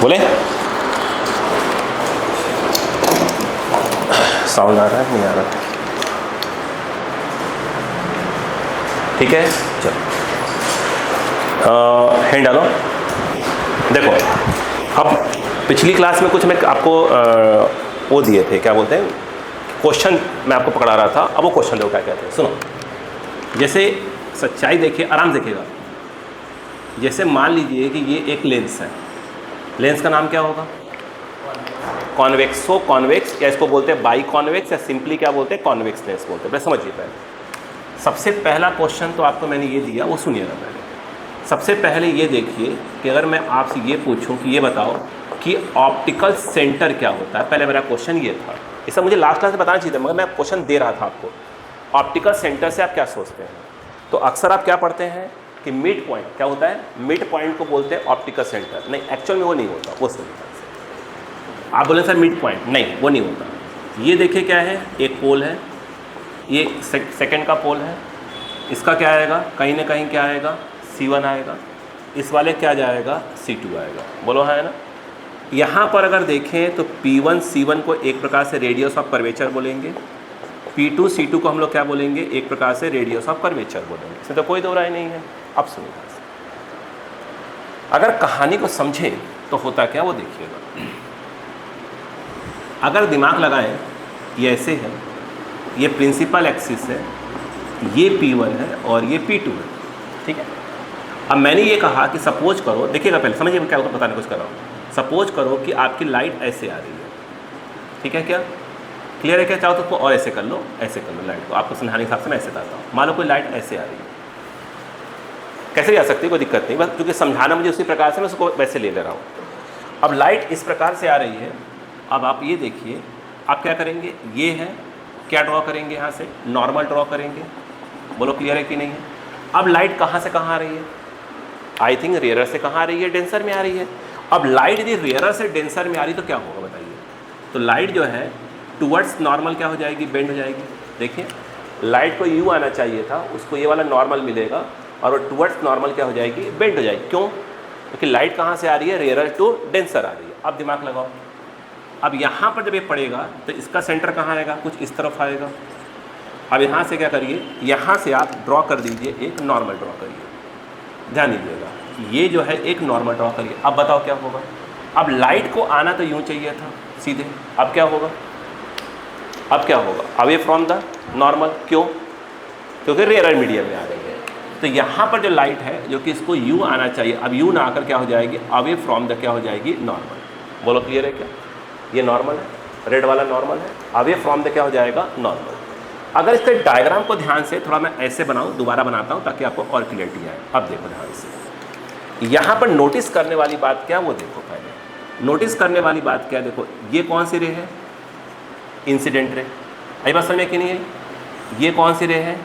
बोले साउंड आ रहा है नहीं आ रहा? ठीक है, चलो हैंड डालो। देखो अब पिछली क्लास में कुछ मैं आपको वो दिए थे, क्या बोलते हैं, क्वेश्चन मैं आपको पकड़ा रहा था। अब वो क्वेश्चन देखो क्या कहते हैं, सुनो। जैसे सच्चाई देखिए, आराम से देखिएगा। जैसे मान लीजिए कि ये एक लेंस है, लेंस का नाम क्या होगा? कॉन्वेक्स। सो कॉन्वेक्स, या इसको बोलते हैं बाई कॉन्वेक्स, या सिंपली क्या बोलते हैं, कॉन्वेक्स लेंस बोलते हैं। समझिए पहले सबसे पहला क्वेश्चन तो आपको मैंने ये दिया, वो सुनिएगा पहले। सबसे पहले ये देखिए कि अगर मैं आपसे ये पूछूं कि ये बताओ कि ऑप्टिकल सेंटर क्या होता है, पहले मेरा क्वेश्चन ये था। इसे मुझे लास्ट क्लास में बताना चाहिए था, मगर मैं क्वेश्चन दे रहा था आपको। ऑप्टिकल सेंटर से आप क्या सोचते हैं? तो अक्सर आप क्या पढ़ते हैं कि मिड पॉइंट क्या होता है, मिड पॉइंट को बोलते हैं ऑप्टिकल सेंटर। नहीं, एक्चुअल में वो नहीं होता। वो सुनिए, आप बोले सर मिड पॉइंट, नहीं वो नहीं होता। ये देखिए क्या है, एक पोल है, ये सेकंड का पोल है, इसका क्या आएगा, कहीं ना कहीं क्या आएगा, C1 आएगा, इस वाले क्या जाएगा, C2 आएगा। बोलो है ना। यहाँ पर अगर देखें तो P1 C1 को एक प्रकार से रेडियस ऑफ कर्वेचर बोलेंगे, P2 C2 को हम लोग क्या बोलेंगे, एक प्रकार से रेडियस ऑफ कर्वेचर बोलेंगे। इसमें तो कोई दो राय नहीं है। अब सुनिए, अगर कहानी को समझें तो होता क्या वो देखिएगा। अगर दिमाग लगाएं, ये ऐसे है, ये प्रिंसिपल एक्सिस है, ये P1 है और ये P2 है, ठीक है। अब मैंने ये कहा कि सपोज करो, देखिएगा पहले समझिए मैं क्या बताने की कोशिश कर रहा हूँ। सपोज करो कि आपकी लाइट ऐसे आ रही है, ठीक है, क्या क्लियर है? क्या चाहो तो उसको और ऐसे कर लो, ऐसे कर लो लाइट को, आपको समझाने के हिसाब से मैं ऐसे बताता हूँ। मान लो कोई लाइट ऐसे आ रही है, कैसे भी आ सकती है, कोई दिक्कत नहीं, बस क्योंकि समझाना मुझे उसी प्रकार से, मैं उसको वैसे ले रहा हूँ। अब लाइट इस प्रकार से आ रही है। अब आप ये देखिए, आप क्या करेंगे, ये है, क्या ड्रॉ करेंगे, यहाँ से नॉर्मल ड्रॉ करेंगे। बोलो क्लियर है कि नहीं है? अब लाइट कहाँ से कहाँ आ रही है? आई थिंक रेयर से कहाँ आ रही है, डेंसर में आ रही है। अब लाइट यदि रेयर से डेंसर में आ रही तो क्या होगा बताइए? तो लाइट जो है टुवर्ड्स नॉर्मल क्या हो जाएगी, बेंड हो जाएगी। देखिए लाइट को यू आना चाहिए था, उसको ये वाला नॉर्मल मिलेगा, और वो टुवर्ड्स नॉर्मल क्या हो जाएगी, बेंड हो जाएगी। क्यों? क्योंकि लाइट कहाँ से आ रही है, रेयर टू डेंसर आ रही है। अब दिमाग लगाओ, अब यहाँ पर जब ये पड़ेगा तो इसका सेंटर कहाँ आएगा, कुछ इस तरफ आएगा। अब यहाँ से क्या करिए, यहाँ से आप ड्रॉ कर दीजिए, एक नॉर्मल ड्रॉ करिए। ध्यान दीजिएगा, ये जो है एक नॉर्मल ड्रॉ करिए। अब बताओ क्या होगा? अब लाइट को आना तो यूँ चाहिए था सीधे, अब क्या होगा, अब क्या होगा, अवे फ्रॉम द नॉर्मल। क्यों? क्योंकि रेयर मीडियम में आ रही है। तो यहाँ पर जो लाइट है जो कि इसको यू आना चाहिए, अब यू ना आकर क्या हो जाएगी, अवे फ्रॉम द क्या हो जाएगी, नॉर्मल। बोलो क्लियर है क्या? ये नॉर्मल है, रेड वाला नॉर्मल है, अवे फ्रॉम द क्या हो जाएगा, नॉर्मल। अगर इसके डायग्राम को ध्यान से थोड़ा मैं ऐसे बनाऊं, दोबारा बनाता हूं ताकि आपको और क्लियरिटी आए। अब देखो ध्यान से, यहाँ पर नोटिस करने वाली बात क्या, वो देखो। पहले नोटिस करने वाली बात क्या, देखो ये कौन सी रे है, इंसिडेंट रे। आई बात समझ में कि नहीं है? ये कौन सी रे है,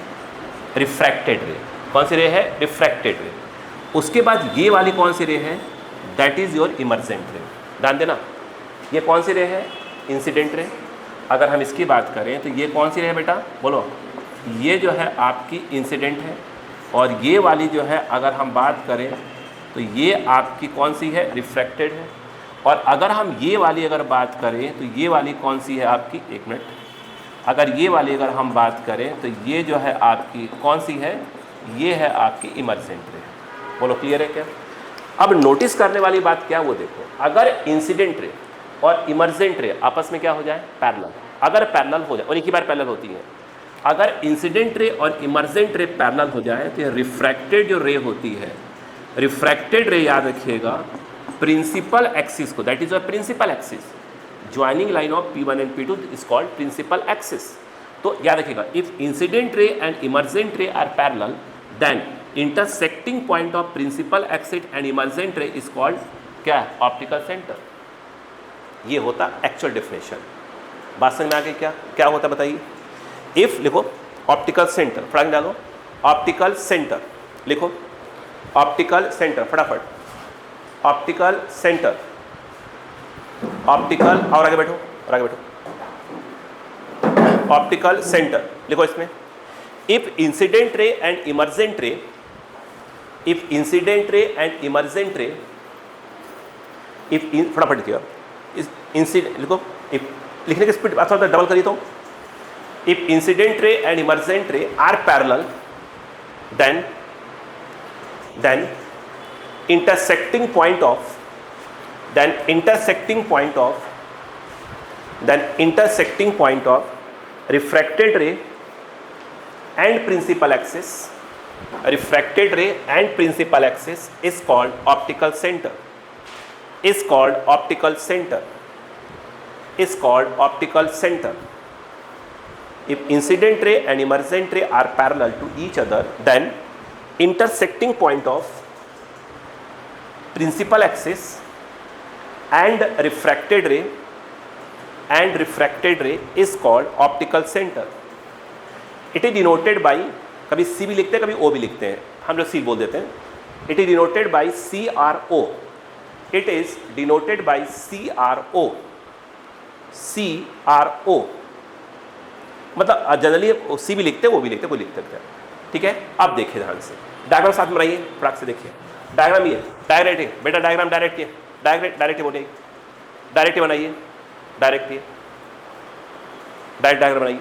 रिफ्रैक्टेड रे। कौन सी रे है, रिफ्रैक्टेड रे। उसके बाद ये वाली कौन सी रे है, दैट इज योर इमर्जेंट रे। ध्यान देना, ये कौन सी रे है, इंसिडेंट रे। अगर हम इसकी बात करें तो ये कौन सी रे है बेटा, बोलो। ये जो है आपकी इंसिडेंट है, और ये वाली जो है अगर हम बात करें तो ये आपकी कौन सी है, रिफ्रैक्टेड है। और अगर हम ये वाली अगर बात करें तो ये वाली कौन सी है आपकी, एक मिनट, अगर ये वाली अगर हम बात करें तो ये जो है आपकी कौन सी है, ये है आपकी इमर्जेंट रे। बोलो क्लियर है क्या? अब नोटिस करने वाली बात क्या, वो देखो। अगर इंसिडेंट रे और इमर्जेंट रे आपस में क्या हो जाए, पैरेलल। अगर पैरेलल हो जाए, और एक ही बार पैरेलल होती है, अगर इंसिडेंट रे और इमर्जेंट रे पैरेलल हो जाए तो रिफ्रैक्टेड जो रे होती है, रिफ्रैक्टेड रे याद रखिएगा, प्रिंसिपल एक्सिस को, that is a principal axis, joining line of P1 and P2 is called principal axis. तो याद रखिएगा, if incident ray and emergent ray are parallel, then intersecting point of principal axis and emergent ray is called क्या, optical centre. ये होता actual definition. बात समझ में आ गई क्या, क्या होता बताइए? इफ लिखो ऑप्टिकल सेंटर, फटाक डालो, ऑप्टिकल सेंटर लिखो, ऑप्टिकल सेंटर फटाफट, ऑप्टिकल सेंटर, ऑप्टिकल, और आगे बैठो, और आगे बैठो, ऑप्टिकल सेंटर लिखो इसमें। If incident ray and emergent रे, if incident ray and emergent रे इफ फटाफट लिखिएगा, इस इंसिडेंट लिखो, इफ लिखने की स्पीड थोड़ा डबल करिए तो, if incident ray and emergent ray are parallel then intersecting point of refracted ray and principal axis is called optical center. If incident ray and emergent ray are parallel to each other, then intersecting point of principal axis and refracted ray is called optical center. It is denoted by, कभी C भी लिखते हैं कभी O भी लिखते हैं, हम लोग C बोल देते हैं. It is denoted by CRO. मतलब जनरली सी भी लिखते हैं, वो भी लिखते हैं, कोई लिखते हैं. ठीक है, अब देखिए ध्यान से, डायग्राम साथ बनाइए, फटाक से देखिए. डायग्राम ये डायरेक्ट है बेटा, डायग्राम डायरेक्ट है, डायरेक्ट बोलिए, डायरेक्ट बनाइए, डायरेक्ट डायग्राम बनाइए.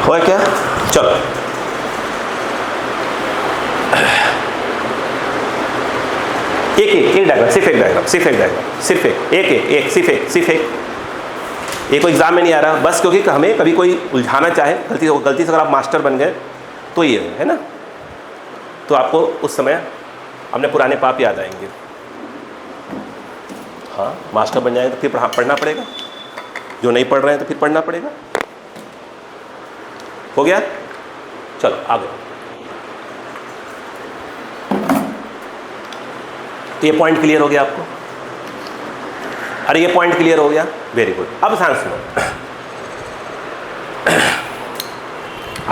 हो क्या, चलो एक डायग्राम, सिर्फ एक ये कोई एग्जाम में नहीं आ रहा, बस क्योंकि हमें कभी कोई उलझाना चाहे गलती से अगर आप मास्टर बन गए तो ये है ना, तो आपको उस समय अपने पुराने पाप याद आएंगे. हाँ, मास्टर बन जाए तो फिर पढ़ना पड़ेगा, जो नहीं पढ़ रहे हैं तो फिर पढ़ना पड़ेगा. हो गया, चलो आगे. ये पॉइंट क्लियर हो गया आपको? अरे ये पॉइंट क्लियर हो गया, वेरी गुड. अब ध्यान सुनो,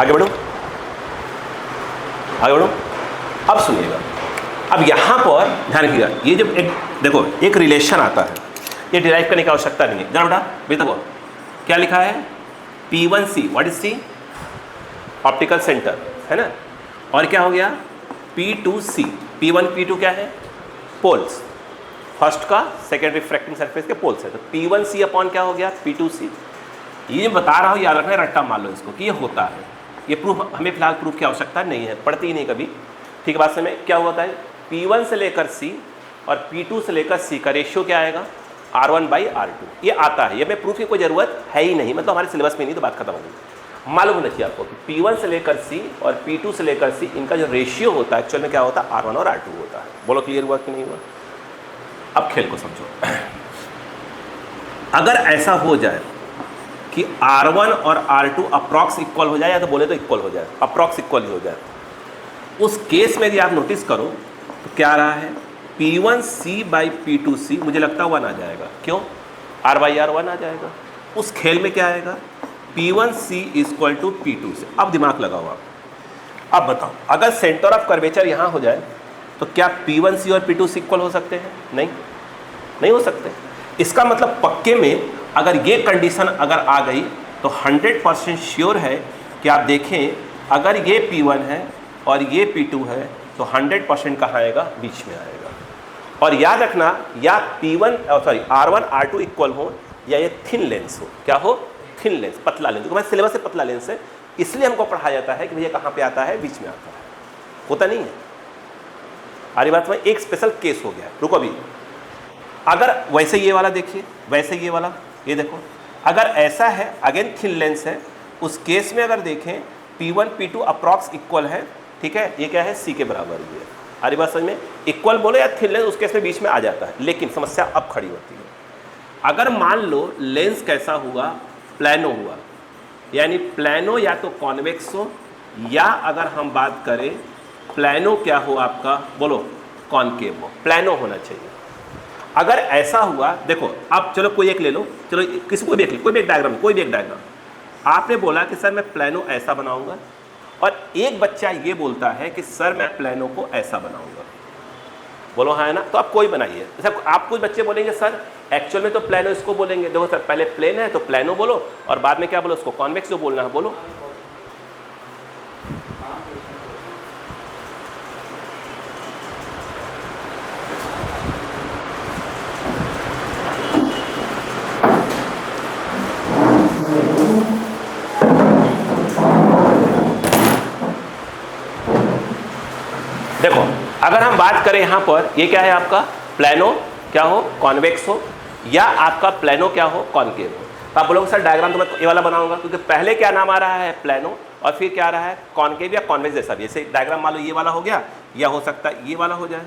आगे बढ़ो. अब सुनिएगा, अब यहाँ पर ध्यान रखिएगा, ये जब एक देखो एक रिलेशन आता है, ये डिराइव करने की आवश्यकता नहीं है. जरा बेटा देखो क्या लिखा है, P1C, what is C? Optical centre है ना. और क्या हो गया, P2C. P1 P2 क्या है? पोल्स, फर्स्ट का सेकेंड रिफ्रैक्टिंग सरफेस के पोल्स है. तो P1C अपॉन क्या हो गया, P2C. ये बता रहा हूँ, याद रखना, रट्टा मान लो इसको कि ये होता है. ये प्रूफ हमें फिलहाल प्रूफ की आवश्यकता नहीं है, पढ़ती ही नहीं कभी. ठीक है, बात से में क्या होता है, P1 से लेकर C और P2 से लेकर C का रेशियो क्या आएगा, R1/R2. ये आता है, ये में प्रूफ की कोई ज़रूरत है ही नहीं, मतलब हमारे सिलेबस में नहीं, तो बात खत्म हो गई. मालूम होना चाहिए आपको कि P1 से लेकर C और P2 से लेकर C इनका जो रेशियो होता है एक्चुअल में क्या होता है, R1 और R2 होता है. बोलो क्लियर हुआ कि नहीं हुआ? अब खेल को समझो. अगर ऐसा हो जाए कि R1 और R2 अप्रॉक्स इक्वल हो जाए, या तो बोले तो इक्वल हो जाए, अप्रॉक्स इक्वल ही हो जाए, उस केस में यदि आप नोटिस करो तो क्या रहा है, P1C/P2C मुझे लगता है 1 आ जाएगा. क्यों? R/R 1 आ जाएगा. उस खेल में क्या आएगा, P1C = P2C. अब दिमाग लगाओ आप. अब बताओ, अगर सेंटर ऑफ कर्वेचर यहाँ हो जाए तो क्या P1C और P2C इक्वल हो सकते हैं? नहीं हो सकते. इसका मतलब पक्के में अगर ये कंडीशन अगर आ गई तो 100% श्योर है कि आप देखें, अगर ये P1 है और ये P2 है तो 100% कहाँ आएगा, बीच में आएगा. और याद रखना, या R1 R2 इक्वल हो, या ये थिन लेंस हो. क्या हो? थिन लेंस, पतला लेंस. हमारे सिलेबस से पतला लेंस है, इसलिए हमको पढ़ाया जाता है कि भैया कहाँ पे आता है, बीच में आता है. होता नहीं है. हमारी बात में एक स्पेशल केस हो गया. रुको अभी, अगर वैसे ये वाला देखिए, वैसे ये वाला, ये देखो, अगर ऐसा है, अगेन थिन लेंस है, उस केस में अगर देखें P1 P2 अप्रॉक्स इक्वल है. ठीक है, ये क्या है, C के बराबर ही है. हमारी बात समझ में, इक्वल बोले या थिन लेंस, उस केस में बीच में आ जाता है. लेकिन समस्या अब खड़ी होती है, अगर मान लो लेंस कैसा हुआ, प्लानो हुआ, यानी प्लानो या तो कॉन्वेक्स हो, या अगर हम बात करें प्लानो क्या हो आपका, बोलो कॉनकेव हो. प्लानो होना चाहिए. अगर ऐसा हुआ, देखो अब चलो कोई एक ले लो, चलो किसी कोई भी एक डायग्राम, आपने बोला कि सर मैं प्लानो ऐसा बनाऊंगा, और एक बच्चा ये बोलता है कि सर मैं प्लानो को ऐसा बनाऊंगा। बोलो हाँ है ना। तो आप कोई बनाइए। सर आप कुछ बच्चे बोलेंगे सर एक्चुअल में तो प्लानो इसको बोलेंगे। देखो सर पहले प्लेन है तो प्लानो बोलो, और बाद में क्या बोलो, उसको कॉन्वेक्स जो बोलना है बोलो। देखो अगर हम बात करें यहाँ पर, ये क्या है आपका प्लानो क्या हो, कॉन्वेक्स हो, या आपका प्लानो क्या हो, कॉनकेव हो। तो आप बोलोगे सर डायग्राम तो मैं ये वाला बनाऊंगा, क्योंकि पहले क्या नाम आ रहा है प्लानो, और फिर क्या आ रहा है कॉनकेव या कॉन्वेक्स जैसा भी। जैसे डायग्राम मान लो ये वाला हो गया, या हो सकता है ये वाला हो जाए,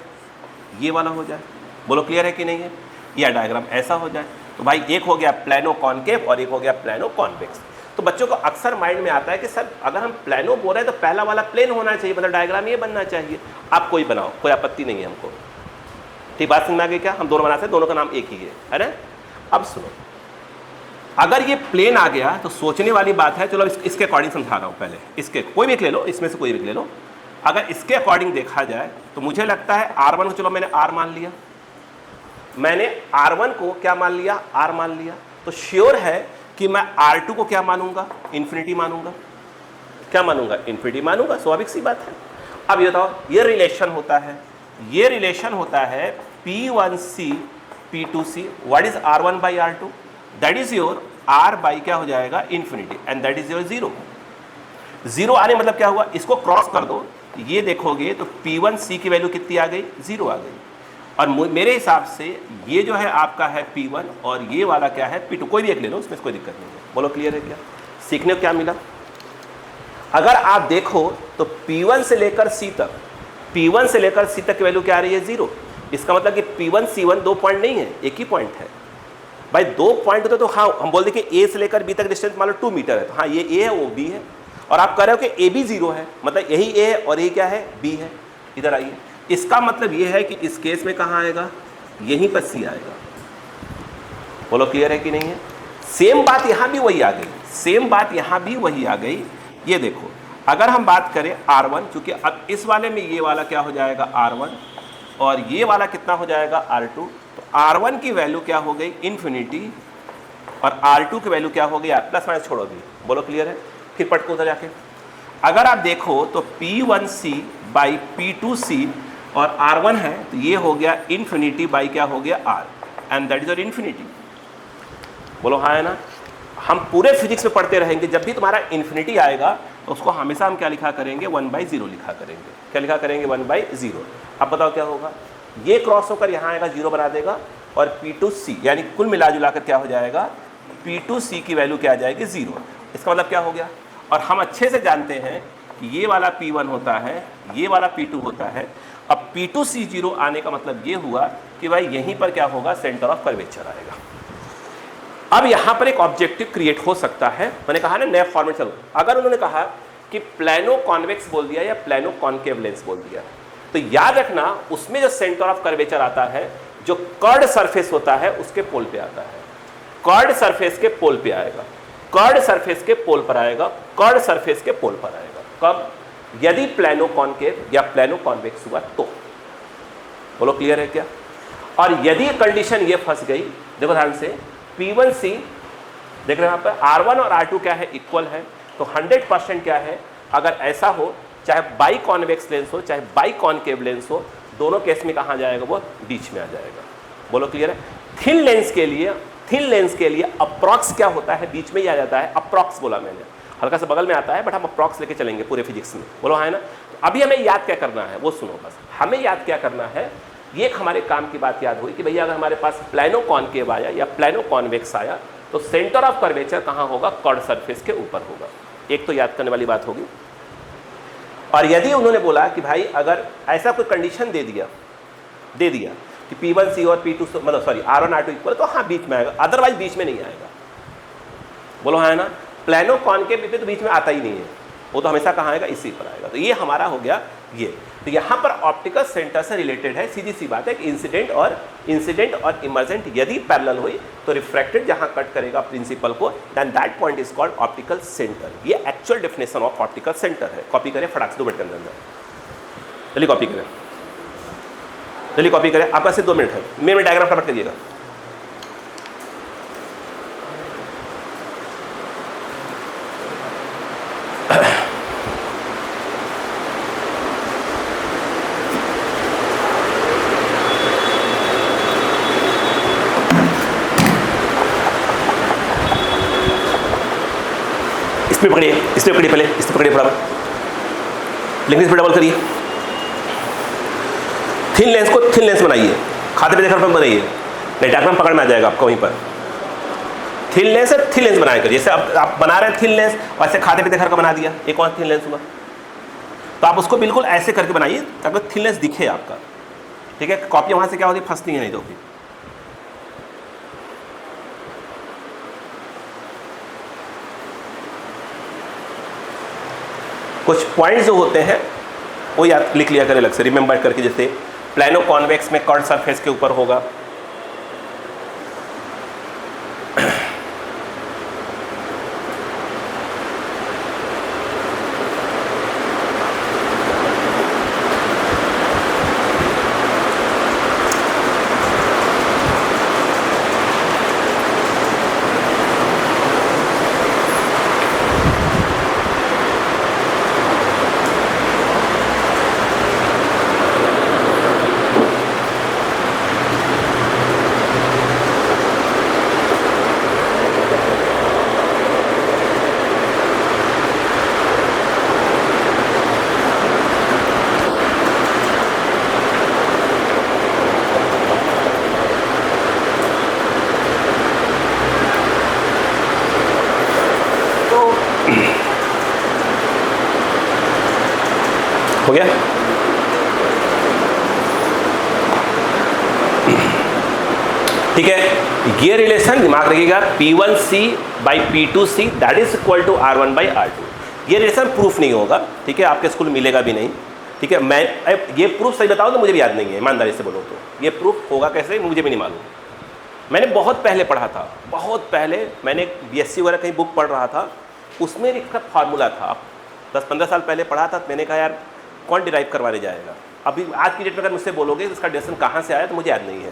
ये वाला हो जाए। बोलो क्लियर है कि नहीं है। या डायग्राम ऐसा हो जाए। तो भाई एक हो गया प्लानो कॉनकेव और एक हो गया प्लानो कॉन्वेक्स। तो बच्चों को अक्सर माइंड में आता है कि सर अगर हम प्लानो बोल रहे हैं तो पहला वाला प्लेन होना चाहिए, मतलब डायग्राम ये बनना चाहिए। आप कोई बनाओ, कोई आपत्ति नहीं है हमको। ठीक बात समझ में आ गई क्या। हम दोनों बना सकते हैं, दोनों का नाम एक ही है ना। अब सुनो, अगर ये प्लेन आ गया तो सोचने वाली बात है, चलो इसके अकॉर्डिंग समझा रहा हूँ। पहले इसके कोई भी ले लो, इसमें से कोई भी ले लो। अगर इसके अकॉर्डिंग देखा जाए तो मुझे लगता है R1 को, चलो मैंने R मान लिया, मैंने R1 को क्या मान लिया, R मान लिया। तो श्योर है कि मैं R2 को क्या मानूंगा, इन्फिनिटी मानूंगा। क्या मानूंगा, इन्फिनिटी मानूंगा। स्वाभाविक सी बात है। अब ये बताओ, ये रिलेशन होता है, ये रिलेशन होता है P1C P2C। What is R1 by R2, that is your R by क्या हो जाएगा infinity, and that is your 0। 0 आने मतलब क्या हुआ, इसको क्रॉस कर दो, ये देखोगे तो P1C की वैल्यू कितनी आ गई, 0 आ गई। और मेरे हिसाब से ये जो है आपका है P1 और ये वाला क्या है P2। कोई भी एक ले लो, उसमें कोई दिक्कत नहीं है। बोलो क्लियर है क्या। सीखने को क्या मिला। अगर आप देखो तो P1 से लेकर C तक, P1 से लेकर C तक की वैल्यू क्या आ रही है, 0। इसका मतलब कि P1 C1 दो पॉइंट नहीं है, एक ही पॉइंट है। भाई दो पॉइंट होते तो हाँ हम बोल दें कि A से लेकर B तक डिस्टेंस मान लो 2 मीटर है, तो हाँ ये A है वो B है। और आप कह रहे हो कि A भी 0 है, मतलब यही A है और ये क्या है B है। इधर आइए, इसका मतलब ये है कि इस केस में कहाँ आएगा, यहीं पर C आएगा। बोलो क्लियर है कि नहीं है। सेम बात यहाँ भी वही आ गई, सेम बात यहाँ भी वही आ गई। ये देखो अगर हम बात करें R1, चूंकि अब इस वाले में ये वाला क्या हो जाएगा R1 और ये वाला कितना हो जाएगा R2, तो R1 की वैल्यू क्या हो गई इन्फिनिटी और R2 की वैल्यू क्या हो गई प्लस माइनस छोड़ो भी। बोलो क्लियर है। फिर पटको उधर जाके अगर आप देखो तो P1C बाई P2C और R1 है तो ये हो गया इन्फिनिटी बाई क्या हो गया R, and that is your infinity. बोलो हाँ है ना। हम पूरे फिजिक्स में पढ़ते रहेंगे, जब भी तुम्हारा इन्फिनिटी आएगा तो उसको हमेशा हम क्या लिखा करेंगे, 1/0 लिखा करेंगे। क्या लिखा करेंगे, 1/0। अब बताओ क्या होगा, ये क्रॉस होकर यहाँ आएगा 0 बना देगा, और P2C यानी कुल मिला जुला कर क्या हो जाएगा, P2C की वैल्यू क्या आ जाएगी 0। इसका मतलब क्या हो गया। और हम अच्छे से जानते हैं कि ये वाला P1 होता है, ये वाला P2 होता है। अब P2C 0 आने का मतलब ये हुआ कि भाई यहीं पर क्या होगा, सेंटर ऑफ कर्वेचर आएगा। अब यहाँ पर एक ऑब्जेक्टिव क्रिएट हो सकता है। मैंने कहा ना नया फॉर्मेट चलो, अगर उन्होंने कहा कि प्लानो कॉन्वेक्स बोल दिया या प्लानो कॉनकेव लेंस बोल दिया, तो याद रखना उसमें जो सेंटर ऑफ कर्वेचर आता है, जो कर्ड सरफेस होता है उसके पोल पे आता है। कर्ड सरफेस के पोल पे आएगा, कर्ड सरफेस के पोल पर आएगा, कर्ड सरफेस के पोल पर आएगा। कब, यदि प्लानो कॉनकेव या प्लानो कॉन्वेक्स हुआ तो। बोलो क्लियर है क्या। और यदि कंडीशन ये फंस गई, देखो ध्यान से, P1C देख रहे हैं यहाँ पर R1 और R2 क्या है, इक्वल है, तो 100% क्या है, अगर ऐसा हो, चाहे बाई कॉन्वेक्स लेंस हो चाहे बाई कॉनकेव लेंस हो, दोनों केस में कहाँ जाएगा, वो बीच में आ जाएगा। बोलो क्लियर है। थिन लेंस के लिए अप्रॉक्स क्या होता है, बीच में ही आ जाता है। अप्रॉक्स बोला मैंने, हल्का सा बगल में आता है, बट हम अप्रॉक्स लेके चलेंगे पूरे फिजिक्स में। बोलो हाँ है ना। तो अभी हमें याद क्या करना है, वो सुनो बस। हमें याद क्या करना है, ये एक हमारे काम की बात याद हुई कि भैया अगर हमारे पास प्लानो कॉनकेव आया या प्लानो कॉन्वेक्स आया तो सेंटर ऑफ कर्वेचर कहाँ होगा, कर्ड सरफेस के ऊपर होगा। एक तो याद करने वाली बात होगी। और यदि उन्होंने बोला कि भाई अगर ऐसा कोई कंडीशन दे दिया कि P1C और P2 मतलब सॉरी R1 R2 इक्वल, तो हाँ बीच में आएगा, अदरवाइज बीच में नहीं आएगा। बोलो हाँ है ना। प्लानो कॉनकेव तो बीच में आता ही नहीं है, वो तो हमेशा कहाँ आएगा, इसी पर आएगा। तो ये हमारा हो गया ये। तो यहाँ पर ऑप्टिकल सेंटर से रिलेटेड है, सीधी सी बात है कि इंसिडेंट और इमर्जेंट यदि पैरेलल हुई तो रिफ्रैक्टेड जहाँ कट करेगा प्रिंसिपल को, then that point is called optical centre. ये actual definition of optical centre है। कॉपी करें फटाक से 2 मिनट के अंदर, जल्दी कॉपी करें, जल्दी कॉपी करें, आपका सिर्फ 2 मिनट है। मेरे डायग्राम फटाफट करिएगा। इसमें पकड़िए पहले, इसमें पकड़िए फटाफट, लेकिन इसमें डबल करिए। थिन लेंस को थिन लेंस बनाइए, खाते पे देखकर बनाइए, नहीं डायग्राम पकड़ में आ जाएगा आपको वहीं पर। थिन लेंस है, थिन लेंस बनाया करिए। जैसे आप बना रहे हैं थिन लेंस और ऐसे खाते पे देखकर का बना दिया, ये कौन थिन लेंस हुआ? तो आप उसको बिल्कुल ऐसे करके बनाइए ताकि थिन लेंस दिखे आपका, ठीक है? कॉपी वहाँ से क्या होती है, फंसती है नहीं तो फिर। कुछ पॉइंट्स जो होते हैं वो याद लिख लिया करें अलग से, रिमेंबर करके। जैसे प्लानो कॉन्वेक्स में कर्व सरफेस के ऊपर होगा, हो गया? ठीक है, ये रिलेशन दिमाग रखिएगा, P1C by P2C that is equal to R1 by R2। ये रिलेशन प्रूफ नहीं होगा, ठीक है? आपके स्कूल मिलेगा भी नहीं, ठीक है? मैं ये प्रूफ सही बताऊँ तो मुझे भी याद नहीं है, ईमानदारी से बोलो तो। ये प्रूफ होगा कैसे मुझे भी नहीं मालूम। मैंने बहुत पहले पढ़ा था, बहुत पहले मैंने BSc वगैरह कहीं बुक पढ़ रहा था, उसमें इसका फार्मूला था। 10-15 साल पहले पढ़ा था। मैंने कहा यार कौन डिराइव करवाने जाएगा। अभी आज की डेट में अगर मुझसे बोलोगे इसका डेफिनेशन कहाँ से आया तो मुझे याद नहीं है,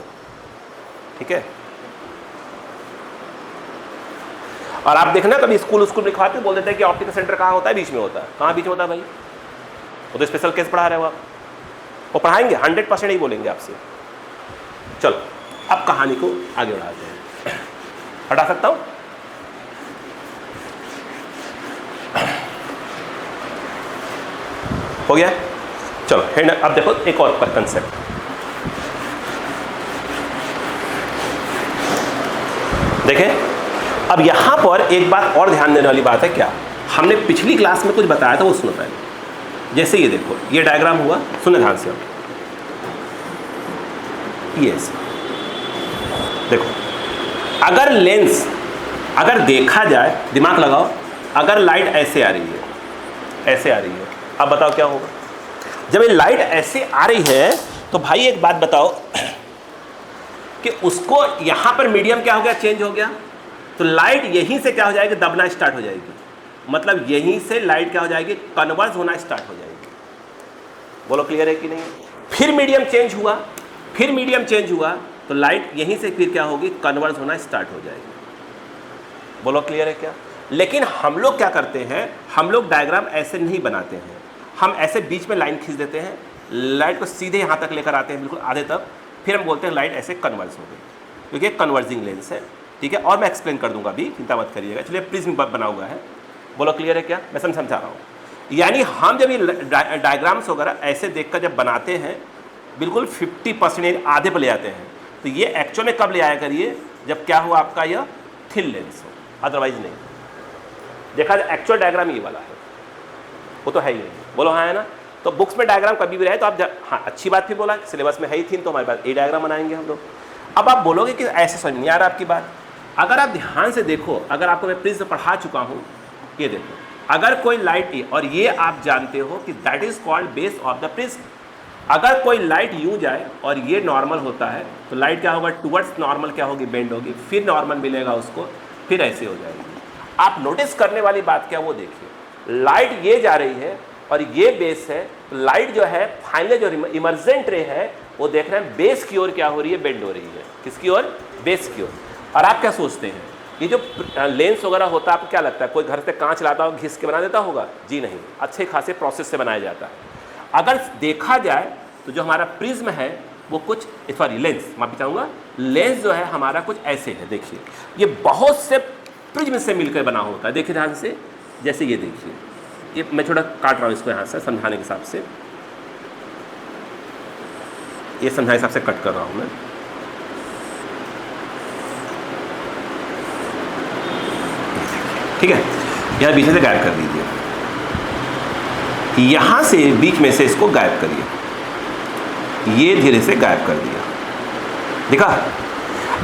ठीक है? और आप देखना कभी स्कूल लिखवाते बोल देते हैं कि ऑप्टिकल सेंटर कहाँ होता है, बीच में होता है। कहाँ बीच में होता है भाई? वो तो स्पेशल केस पढ़ा रहे हो आप, वो पढ़ाएंगे 100% ही बोलेंगे आपसे। चलो अब कहानी को आगे बढ़ाते हैं। हटा सकता हूँ? हो गया? चलो हैंड। अब देखो एक और कंसेप्ट, देखें। अब यहां पर एक बात और ध्यान देने वाली बात है। क्या हमने पिछली क्लास में कुछ बताया था वो सुनो पहले। जैसे ये देखो, ये डायग्राम हुआ, सुनो ध्यान से। ये देखो, अगर लेंस, अगर देखा जाए, दिमाग लगाओ, अगर लाइट ऐसे आ रही है, ऐसे आ रही है, अब बताओ क्या होगा? जब ये लाइट ऐसे आ रही है तो भाई एक बात बताओ कि उसको यहां पर मीडियम क्या हो गया, चेंज हो गया। तो लाइट यहीं से क्या हो जाएगी, दबना स्टार्ट हो जाएगी। मतलब यहीं से लाइट क्या हो जाएगी, कन्वर्ज होना स्टार्ट हो जाएगी। बोलो क्लियर है कि नहीं? फिर मीडियम चेंज हुआ, फिर मीडियम चेंज हुआ तो लाइट यहीं से फिर क्या होगी, कन्वर्ज होना स्टार्ट हो जाएगी। बोलो क्लियर है क्या? लेकिन हम लोग क्या करते हैं, हम लोग डायग्राम ऐसे नहीं बनाते हैं, हम ऐसे बीच में लाइन खींच देते हैं, लाइट को सीधे यहाँ तक लेकर आते हैं, बिल्कुल आधे तक, फिर हम बोलते हैं लाइट ऐसे कन्वर्ज हो गई, क्योंकि एक कन्वर्जिंग लेंस है, ठीक है? और मैं एक्सप्लेन कर दूंगा अभी, चिंता मत करिएगा। चलिए प्रिज्म बना हुआ है, बोलो क्लियर है क्या? मैं समझा रहा हूँ। यानी हम जब ये डायग्राम्स वगैरह ऐसे देखकर जब बनाते हैं, बिल्कुल 50% आधे पर ले आते हैं, तो ये एक्चुअल में कब ले आया करिए, जब क्या हो आपका यह थिन लेंस हो, अदरवाइज नहीं। देखा जाए एक्चुअल डायग्राम ये वाला है, वो तो है ही नहीं। बोलो हाँ है ना? तो बुक्स में डायग्राम कभी भी रहे तो आप हाँ अच्छी बात फिर बोला, सिलेबस में है ही थीम, तो हमारे पास ये डायग्राम बनाएंगे हम लोग। अब आप बोलोगे कि ऐसे समझ नहीं आ रहा आपकी बात। अगर आप ध्यान से देखो, अगर आपको मैं प्रिज्म पढ़ा चुका हूँ, ये देखो, अगर कोई लाइट, और ये आप जानते हो कि that is called base of the prism. अगर कोई लाइट यूं जाए और ये नॉर्मल होता है तो लाइट क्या होगा, टुवर्ड्स नॉर्मल क्या होगी, बेंड होगी, फिर नॉर्मल मिलेगा उसको, फिर ऐसे हो जाएगी। आप नोटिस करने वाली बात क्या, वो देखिए, लाइट ये जा रही है और ये बेस है, तो लाइट जो है फाइनली जो इमर्जेंट रे है वो देख रहे हैं बेस की ओर क्या हो रही है, बेंड हो रही है। किसकी ओर, बेस की ओर। और आप क्या सोचते हैं, ये जो लेंस वगैरह होता है, आपको क्या लगता है कोई घर से कांच लाता हो घिस के बना देता होगा? जी नहीं, अच्छे खासे प्रोसेस से बनाया जाता है। अगर देखा जाए तो जो हमारा प्रिज्म है वो कुछ, सॉरी लेंस, माफी चाहूँगा, लेंस जो है हमारा कुछ ऐसे है। देखिए ये बहुत से प्रिज्म से मिलकर बना होता है। देखिए ध्यान से, जैसे ये देखिए, ये मैं थोड़ा काट रहा हूँ इसको यहाँ से समझाने के हिसाब से, ये समझाने के हिसाब से कट कर रहा हूँ मैं। ठीक है, यहाँ बीच में से गायब कर दीजिए, यहाँ से बीच में से इसको गायब करिए, ये धीरे से गायब कर दिया। देखा,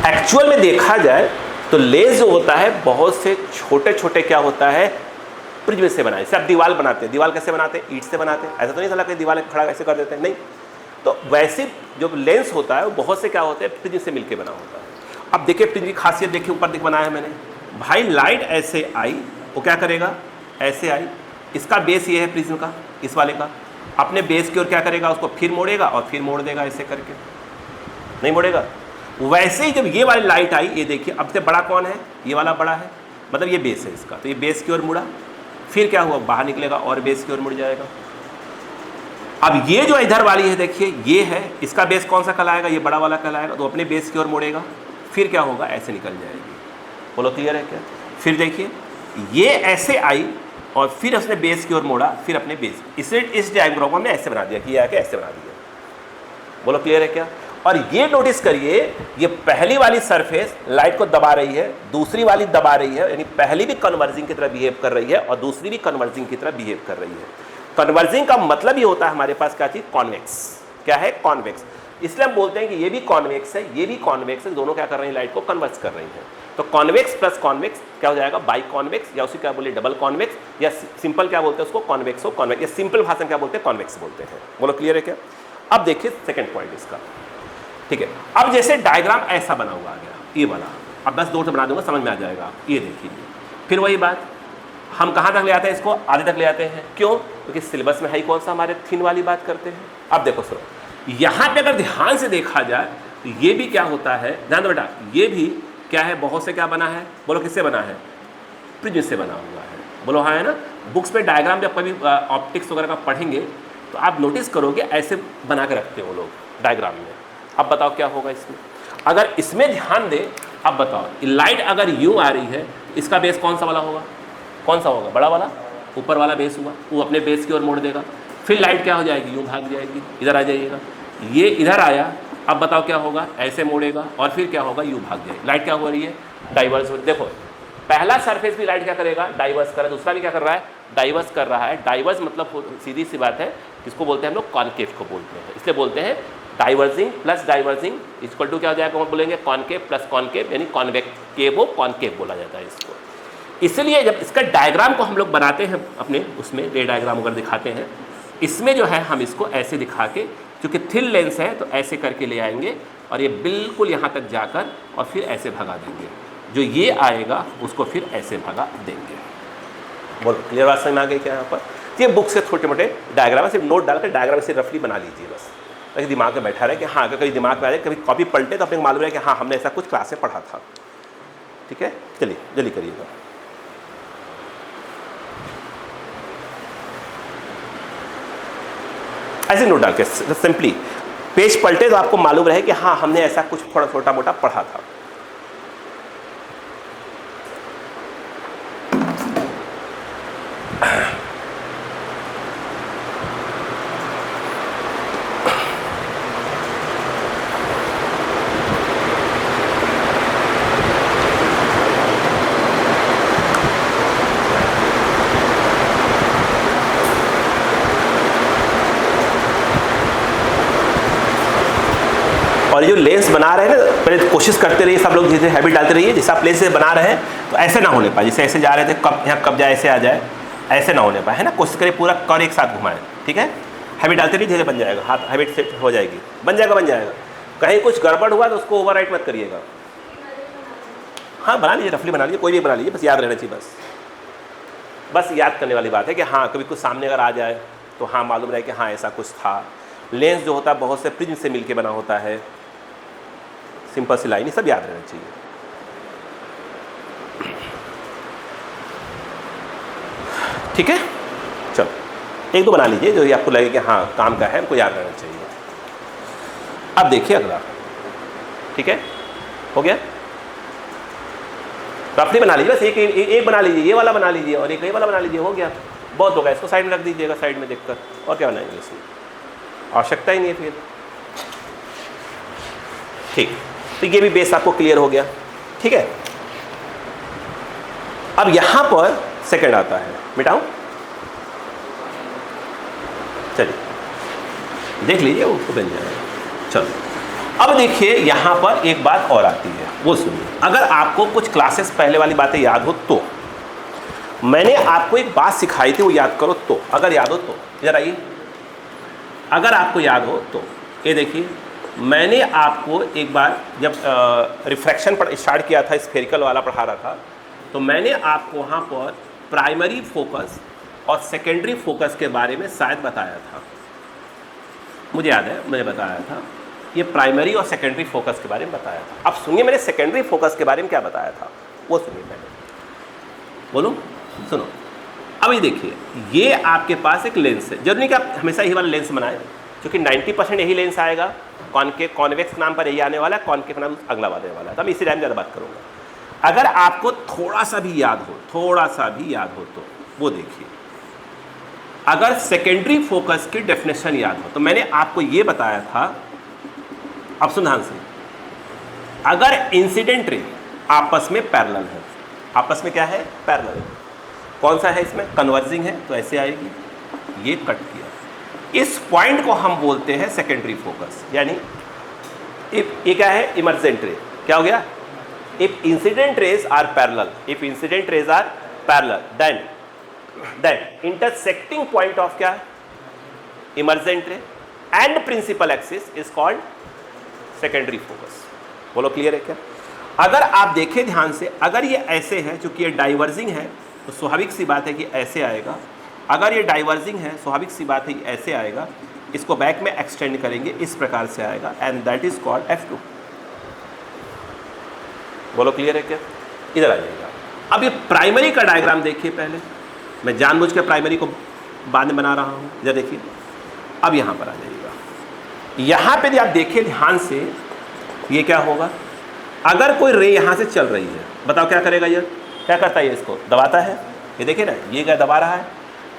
एक्चुअल में देखा जाए तो लेंस जो होता है बहुत से छोटे छोटे क्या होता है, प्रिज्म से बनाए। जैसे आप दीवार बनाते हैं, दीवार कैसे बनाते हैं, ईंट से बनाते हैं, ऐसा तो नहीं चला कि दीवार खड़ा ऐसे कर देते हैं, नहीं। तो वैसे जो लेंस होता है वो बहुत से क्या होते हैं, प्रिज्म से मिलकर बना होता है। अब देखिए प्रिज्म की खासियत देखिए, ऊपर देख बनाया है मैंने, भाई लाइट ऐसे आई, वो क्या करेगा, ऐसे आई, इसका बेस ये है प्रिज्म का, इस वाले का, अपने बेस की ओर क्या करेगा, उसको फिर मोड़ेगा और फिर मोड़ देगा, ऐसे करके नहीं मोड़ेगा। वैसे ही जब ये वाली लाइट आई, ये देखिए अब से बड़ा कौन है, ये वाला बड़ा है, मतलब ये बेस है इसका, तो ये बेस की ओर मुड़ा, फिर क्या हुआ, बाहर निकलेगा और बेस की ओर मुड़ जाएगा। अब ये जो इधर वाली है देखिए, ये है, इसका बेस कौन सा कहलाएगा, ये बड़ा वाला कहलाएगा, तो अपने बेस की ओर मुड़ेगा, फिर क्या होगा, ऐसे निकल जाएगी। बोलो क्लियर है क्या? फिर देखिए ये ऐसे आई और फिर उसने बेस की ओर मोड़ा, फिर अपने बेस, इस डायग्राम को हमने ऐसे बना दिया कि ये आके ऐसे बना दिया। बोलो क्लियर है क्या? और ये नोटिस करिए, ये पहली वाली सरफेस लाइट को दबा रही है, दूसरी वाली दबा रही है, यानी पहली भी कन्वर्जिंग की तरह बिहेव कर रही है और दूसरी भी कन्वर्जिंग की तरह बिहेव कर रही है। कन्वर्जिंग का मतलब ये होता है हमारे पास क्या चीज, कॉन्वेक्स। क्या है, कॉन्वेक्स। इसलिए हम बोलते हैं कि ये भी कॉन्वेक्स है, ये भी कॉन्वेक्स है, दोनों क्या कर रहे हैं, लाइट को कन्वर्ज कर रही हैं। तो कॉन्वेक्स प्लस कॉन्वेक्स क्या हो जाएगा, बाई कॉन्वेक्स, या उसी क्या बोले, डबल कॉन्वेक्स, या सिंपल क्या बोलते हैं उसको, कॉन्वेक्स हो कॉन्वेक्स, या सिंपल भाषा में क्या बोलते हैं, कॉन्वेक्स बोलते हैं। बोलो क्लियर है क्या? अब देखिए सेकंड पॉइंट इसका, ठीक है। अब जैसे डायग्राम ऐसा बना हुआ आ गया, ये वाला, अब बस दो से बना दूंगा, समझ में आ जाएगा। ये देखिए, फिर वही बात, हम कहाँ तक ले आते हैं इसको, आधे तक ले आते हैं। क्यों? क्योंकि सिलेबस में है कौन सा, हमारे थिन वाली बात करते हैं। अब देखो सुनो, यहाँ पे अगर ध्यान से देखा जाए तो ये भी क्या होता है, ध्यान दो बेटा, ये भी क्या है, बहुत से क्या बना है, बोलो किससे बना है, प्रिज्म से बना हुआ है। बोलो हाँ है ना। बुक्स में डायग्राम जब कभी ऑप्टिक्स वगैरह का पढ़ेंगे तो आप नोटिस करोगे ऐसे बना के रखते हो लोग डायग्राम में। अब बताओ क्या होगा इसमें, अगर इसमें ध्यान दे, अब बताओ लाइट अगर यूँ आ रही है, इसका बेस कौन सा वाला होगा, कौन सा होगा, बड़ा वाला, ऊपर वाला बेस हुआ, वो अपने बेस की ओर मोड़ देगा, फिर लाइट क्या हो जाएगी, यूँ भाग जाएगी, इधर आ जाइएगा, ये इधर आया, अब बताओ क्या होगा, ऐसे मोड़ेगा और फिर क्या होगा, यूँ भाग जाएगी। लाइट क्या हो रही है, डाइवर्स। देखो पहला सरफेस भी लाइट क्या करेगा, डाइवर्स करे, दूसरा भी क्या कर रहा है, डाइवर्स कर रहा है। डाइवर्स मतलब सीधी सी बात है, किसको बोलते हैं हम लोग, कॉनकेव को बोलते हैं। इसलिए बोलते हैं diverging plus diverging equal to क्या हो जाएगा, हम बोलेंगे कॉनकेव प्लस कॉनकेव, यानी कॉन्वेक्टिव कॉनकेव बोला जाता है इसको। इसलिए जब इसका डायग्राम को हम लोग बनाते हैं अपने उसमें, रे डायग्राम अगर दिखाते हैं, इसमें जो है हम इसको ऐसे दिखा के, क्योंकि थिन लेंस है तो ऐसे करके ले आएंगे और ये बिल्कुल यहाँ तक जाकर और फिर ऐसे भगा देंगे, जो ये आएगा उसको फिर ऐसे भगा देंगे। बोलो क्लियर बात समझ में आ गई क्या यहाँ पर? ये बुक से छोटे मोटे डायग्राम है, सिर्फ नोट डालकर डायग्राम से रफली बना लीजिए बस, ताकि दिमाग में बैठा रहे कि हाँ, अगर कभी दिमाग में आ जाए, कभी कॉपी पलटे तो अपने मालूम रहे कि हाँ हमने ऐसा कुछ क्लास में पढ़ा था। ठीक है, चलिए जल्दी करिएगा। ऐसे नोट डाल के सिंपली पेज पलटे तो आपको मालूम रहे कि हाँ हमने ऐसा कुछ थोड़ा छोटा मोटा पढ़ा था। और ये जो लेंस बना रहे हैं ना, पहले कोशिश करते रहिए सब लोग, जैसे हैबिट डालते रहिए, जैसे आप लेंस से बना रहे हैं तो ऐसे ना होने पाए, जैसे ऐसे जा रहे थे, कब यहाँ कब जाए ऐसे आ जाए, ऐसे ना होने पाए, है ना। कोशिश करिए पूरा कर्व एक साथ घुमाएं, ठीक है। हैबिट डालते नहीं, धीरे बन जाएगा, हाथ हैबिट सेट हो जाएगी, बन जाएगा। कहीं कुछ गड़बड़ हुआ तो उसको ओवरराइट मत करिएगा। हाँ बना लीजिए, रफली बना लीजिए, कोई भी बना लीजिए, बस याद रहना चाहिए। बस याद करने वाली बात है कि हाँ कभी कुछ सामने अगर आ जाए तो हाँ मालूम रहे कि हाँ ऐसा कुछ था। लेंस जो होता है बहुत से प्रिज्म से मिलके बना होता है, सिंपल सी लाइन, ये सब याद रहना चाहिए। ठीक है, चलो एक दो बना लीजिए जो आपको लगे कि हाँ काम का है, हमको याद रहना चाहिए। अब देखिए अगला, ठीक है, हो गया। रफली बना लीजिए, बस एक बना लीजिए, ये वाला बना लीजिए और एक ये वाला बना लीजिए, हो गया, बहुत होगा। इसको साइड में रख दीजिएगा, साइड में देखकर, और क्या बनाएंगे, इसमें आवश्यकता ही नहीं है फिर। ठीक, तो ये भी बेस आपको क्लियर हो गया, ठीक है। अब यहां पर सेकंड आता है, मिटाऊं, चलिए देख लीजिए, उसको बन जाएगा। चलो अब देखिए यहां पर एक बात और आती है, वो सुनिए। अगर आपको कुछ क्लासेस पहले वाली बातें याद हो तो, मैंने आपको एक बात सिखाई थी वो याद करो तो, अगर याद हो तो इधर आइए, अगर आपको याद हो तो ये देखिए, मैंने आपको एक बार जब रिफ्रैक्शन पर स्टार्ट किया था, स्फेरिकल वाला पढ़ा रहा था, तो मैंने आपको वहाँ पर प्राइमरी फोकस और सेकेंडरी फोकस के बारे में शायद बताया था, मुझे याद है मैंने बताया था, ये प्राइमरी और सेकेंडरी फोकस के बारे में बताया था। अब सुनिए मैंने सेकेंडरी फोकस के बारे में क्या बताया था, वो सुनिए पहले, बोलो सुनो। अब ये देखिए, ये आपके पास एक लेंस है, जरूरी नहीं कि आप हमेशा यही वाला लेंस बनाएं, क्योंकि 90% यही लेंस आएगा, कॉन्वेक्स नाम पर यही आने वाला है, कॉनकेव नाम अगला आने वाला है, तो मैं इसी टाइम ज़्यादा बात करूँगा। अगर आपको थोड़ा सा भी याद हो तो वो देखिए, अगर सेकेंडरी फोकस की डेफिनेशन याद हो तो मैंने आपको ये बताया था, अब सुन ध्यान से, अगर इंसिडेंट रे आपस में पैरेलल है, आपस में क्या है, पैरेलल है, कौन सा है इसमें, कन्वर्जिंग है, तो ऐसे आएगी, ये कट किया, इस पॉइंट को हम बोलते हैं सेकेंडरी फोकस, यानी ये क्या है, इमर्जेंट रे, क्या हो गया, if incident rays are parallel, then intersecting point of क्या, emergent ray and principal axis is called secondary focus. बोलो क्लियर है क्या। अगर आप देखें ध्यान से, अगर ये ऐसे है, चूंकि ये डाइवर्जिंग है तो स्वाभाविक सी बात है कि ऐसे आएगा, अगर ये डाइवर्जिंग है स्वाभाविक सी बात है कि ऐसे आएगा, इसको बैक में एक्सटेंड करेंगे, इस प्रकार से आएगा, and that is called F2। बोलो क्लियर है क्या, इधर आ जाएगा। अब ये प्राइमरी का डायग्राम देखिए पहले, मैं जानबूझ के प्राइमरी को बाद में बना रहा हूँ, इधर देखिए। अब यहाँ पर आ जाइएगा, यहाँ पे भी आप देखिए ध्यान से, ये क्या होगा, अगर कोई रे यहाँ से चल रही है, बताओ क्या करेगा, ये क्या करता है, ये इसको दबाता है, ये देखिए ना, ये क्या दबा रहा है,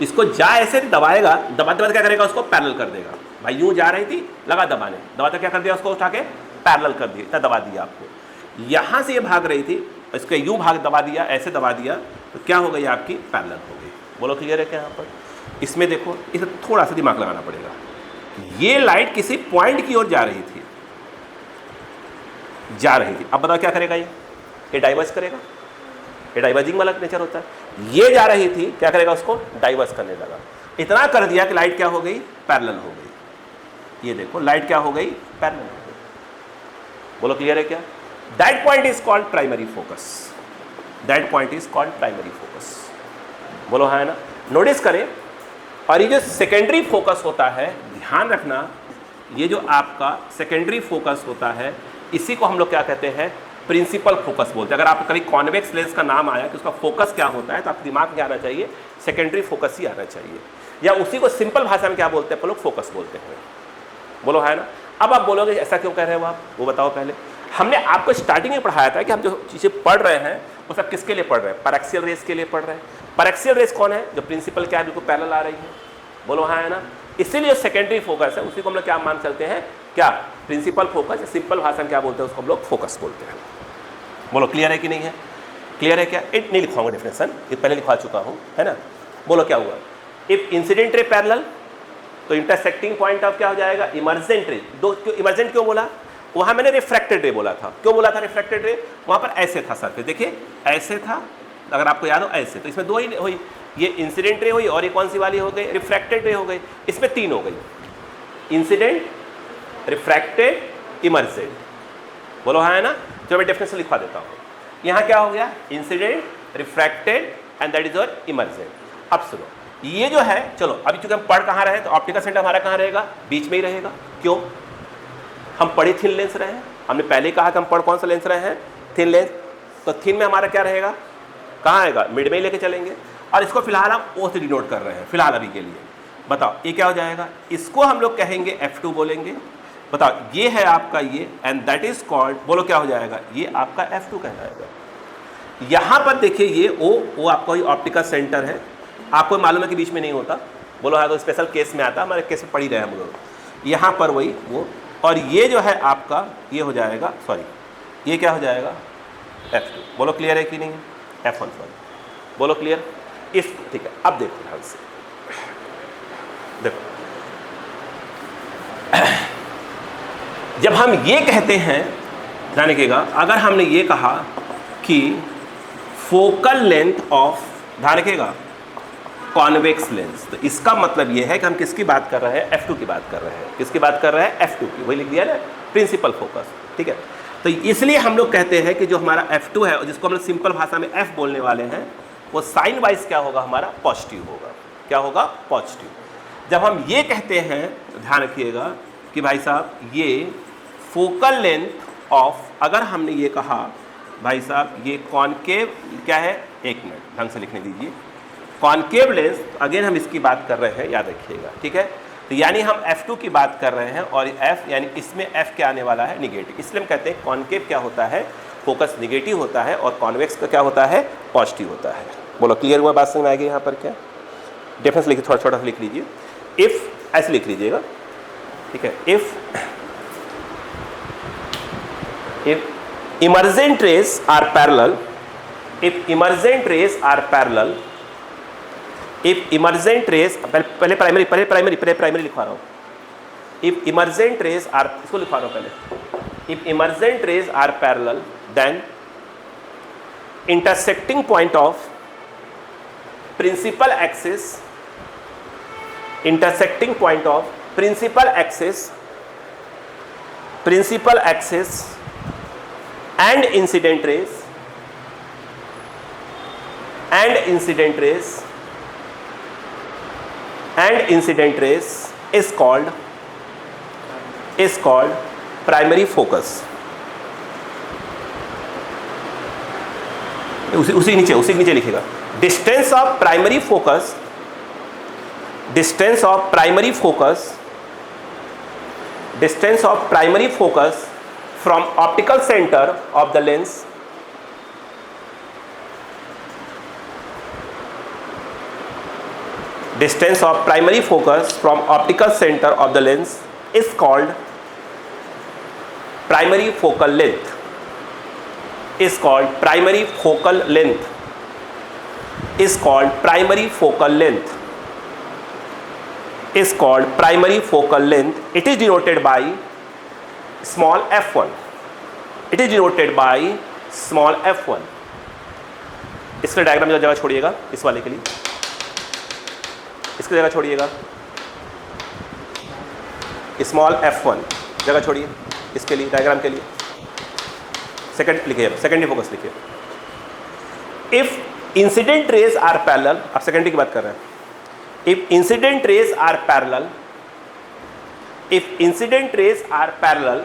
इसको जा ऐसे दबाएगा, दबाते क्या करेगा, उसको पैरेलल कर देगा। भाई यूँ जा रही थी, लगा दबाने, दबाते क्या कर दिया, उसको उठा के पैरेलल कर दिया, इतना दबा दिया आपको। यहाँ से ये भाग रही थी, इसको यूँ भाग दबा दिया, ऐसे दबा दिया, तो क्या हो गई आपकी, पैरेलल हो गई। बोलो क्लियर है क्या। यहाँ पर इसमें देखो, इसे थोड़ा सा दिमाग लगाना पड़ेगा, ये लाइट किसी पॉइंट की ओर जा रही थी, अब बताओ क्या करेगा, ये डाइवर्स करेगा, ये डाइवर्जिंग वाला नेचर होता है। ये जा रही थी, क्या करेगा, उसको डाइवर्स करने लगा, इतना कर दिया कि लाइट क्या हो गई, पैरेलल हो गई। ये देखो लाइट क्या हो गई, पैरेलल हो गई। बोलो क्लियर है क्या। That point is called primary focus, बोलो है ना। नोटिस करें, और ये जो सेकेंडरी फोकस होता है, ध्यान रखना, ये जो आपका सेकेंडरी फोकस होता है, इसी को हम लोग क्या कहते हैं, प्रिंसिपल फोकस बोलते हैं। अगर आप कभी कॉन्वेक्स लेंस का नाम आया कि उसका फोकस क्या होता है, तो आपके दिमाग में आना चाहिए सेकेंडरी फोकस ही आना चाहिए, या उसी को सिंपल भाषा में क्या बोलते हैं, लोग फोकस बोलते हैं। बोलो है ना। अब आप बोलोगे ऐसा क्यों कह रहे हो आप, वो बताओ पहले। हमने आपको स्टार्टिंग में पढ़ाया था कि हम जो चीज़ें पढ़ रहे हैं वो सब किसके लिए पढ़ रहे हैं, पैरेक्सियल रेस के लिए पढ़ रहे हैं। पैरेक्सियल रेस कौन है, जो प्रिंसिपल क्या है, बिल्कुल पैरेलल आ रही है। बोलो हाँ है ना। इसीलिए सेकेंडरी फोकस है, उसी को हम लोग क्या मान चलते हैं, क्या, प्रिंसिपल फोकस, सिंपल भाषा में क्या बोलते हैं, उसको हम लोग फोकस बोलते हैं। बोलो क्लियर है कि नहीं है, क्लियर है क्या। इट नहीं लिखवाऊंगा डेफिनेशन, ये पहले लिखवा चुका हूँ, है ना। बोलो क्या हुआ, इफ इंसिडेंट रे पैरेलल, तो इंटरसेक्टिंग पॉइंट ऑफ क्या हो जाएगा, इमर्जेंट रे। दो क्यों इमर्जेंट क्यों बोला, वहाँ मैंने रिफ्रैक्टेड रे बोला था। क्यों बोला था रिफ्रैक्टेड रे, वहाँ पर ऐसे था सरफेस, देखिए ऐसे था, अगर आपको याद हो ऐसे, तो इसमें दो ही हुई, ये इंसिडेंट रे हुई और ये कौन सी वाली हो गई, रिफ्रैक्टेड रे हो गई। इसमें 3 हो गई, इंसिडेंट, रिफ्रैक्टेड, इमर्जेंट। बोलो हाँ है ना। जो मैं डेफिनेशन लिखवा देता हूँ। यहाँ क्या हो गया, incident, refracted and that is your emergent. अब सुनो, ये जो है, चलो अभी चूंकि हम पढ़ कहाँ रहे हैं तो ऑप्टिकल सेंटर हमारा कहाँ रहेगा, बीच में ही रहेगा। क्यों, हम पढ़े थिन लेंस रहे हैं, हमने पहले ही कहा कि हम पढ़ कौन सा लेंस रहे हैं, थिन लेंस। तो थिन में हमारा क्या रहेगा, कहाँ आएगा, मिड में ही लेके चलेंगे। और इसको फिलहाल हम ओ से डिनोट कर रहे हैं फिलहाल अभी के लिए। बताओ ये क्या हो जाएगा, इसको हम लोग कहेंगे F2 बोलेंगे। बताओ ये है आपका ये, एंड दैट इज कॉल्ड, बोलो क्या हो जाएगा, ये आपका F2 कहलाएगा। यहाँ पर देखिए ये ओ आपका ही ऑप्टिकल सेंटर है। आपको मालूम है कि बीच में नहीं होता, बोलो हाँ, तो स्पेशल केस में आता, हमारे केस में पढ़ ही रहे हम लोग। यहाँ पर वही वो, और ये जो है आपका ये हो जाएगा, सॉरी ये क्या हो जाएगा, F2। बोलो क्लियर है कि नहीं, F1 सॉरी, बोलो क्लियर। इस ठीक है, अब देखो ध्यान से, देखो जब हम ये कहते हैं, ध्यान रखिएगा, अगर हमने ये कहा कि फोकल लेंथ ऑफ, ध्यान रखिएगा, कॉन्वेक्स लेंस, तो इसका मतलब ये है कि हम किसकी बात कर रहे हैं, F2 की बात कर रहे हैं। किसकी बात कर रहे हैं, F2 की, वही लिख दिया ना, प्रिंसिपल फोकस। ठीक है, तो इसलिए हम लोग कहते हैं कि जो हमारा F2 है, जिसको हम लोग सिंपल भाषा में F बोलने वाले हैं, वो साइन वाइज क्या होगा, हमारा पॉजिटिव होगा। क्या होगा, पॉजिटिव। जब हम ये कहते हैं तो ध्यान रखिएगा कि भाई साहब ये फोकल लेंथ ऑफ, अगर हमने ये कहा भाई साहब ये कॉनकेव क्या है, एक मिनट ढंग से लिखने दीजिए, कॉनकेव लेंस, अगेन हम इसकी बात कर रहे हैं, याद रखिएगा। ठीक है, तो यानी हम F2 की बात कर रहे हैं, और F यानी इसमें F क्या आने वाला है, निगेटिव। इसलिए हम कहते हैं कॉनकेव क्या होता है, फोकस निगेटिव होता है, और कॉन्वेक्स का क्या होता है, पॉजिटिव होता है। बोलो क्लियर हुआ, बात समझ में आएगी। यहाँ पर क्या डिफरेंस लिखिए, थोड़ा छोटा सा लिख लीजिए। इफ ऐसे लिख लीजिएगा, ठीक है, if emergent rays are parallel, if emergent rays are parallel, if emergent rays, पहले प्राइमरी लिखवा रहा हूँ। इफ इमर्जेंट रेज आर, इसको लिखवा रहा हूँ पहले, if emergent rays are parallel then intersecting point of principal axis, intersecting point of principal axis and incident rays is called primary focus। उसी नीचे लिखेगा, distance of primary focus from optical centre of the lens, distance of primary focus from optical centre of the lens is called primary focal length, is called primary focal length, is called primary focal length, is called primary focal length। It is denoted by small f1, it is denoted by small f1। इसका diagram जगह छोड़िएगा, इस वाले के लिए इसकी जगह छोड़िएगा, small f1 जगह छोड़िए, इसके लिए डायग्राम के लिए सेकंड लिखिए, सेकेंडरी फोकस लिखिए। If incident rays are parallel, आप सेकेंडरी की बात कर रहे हैं, if incident rays are parallel, if incident rays are parallel,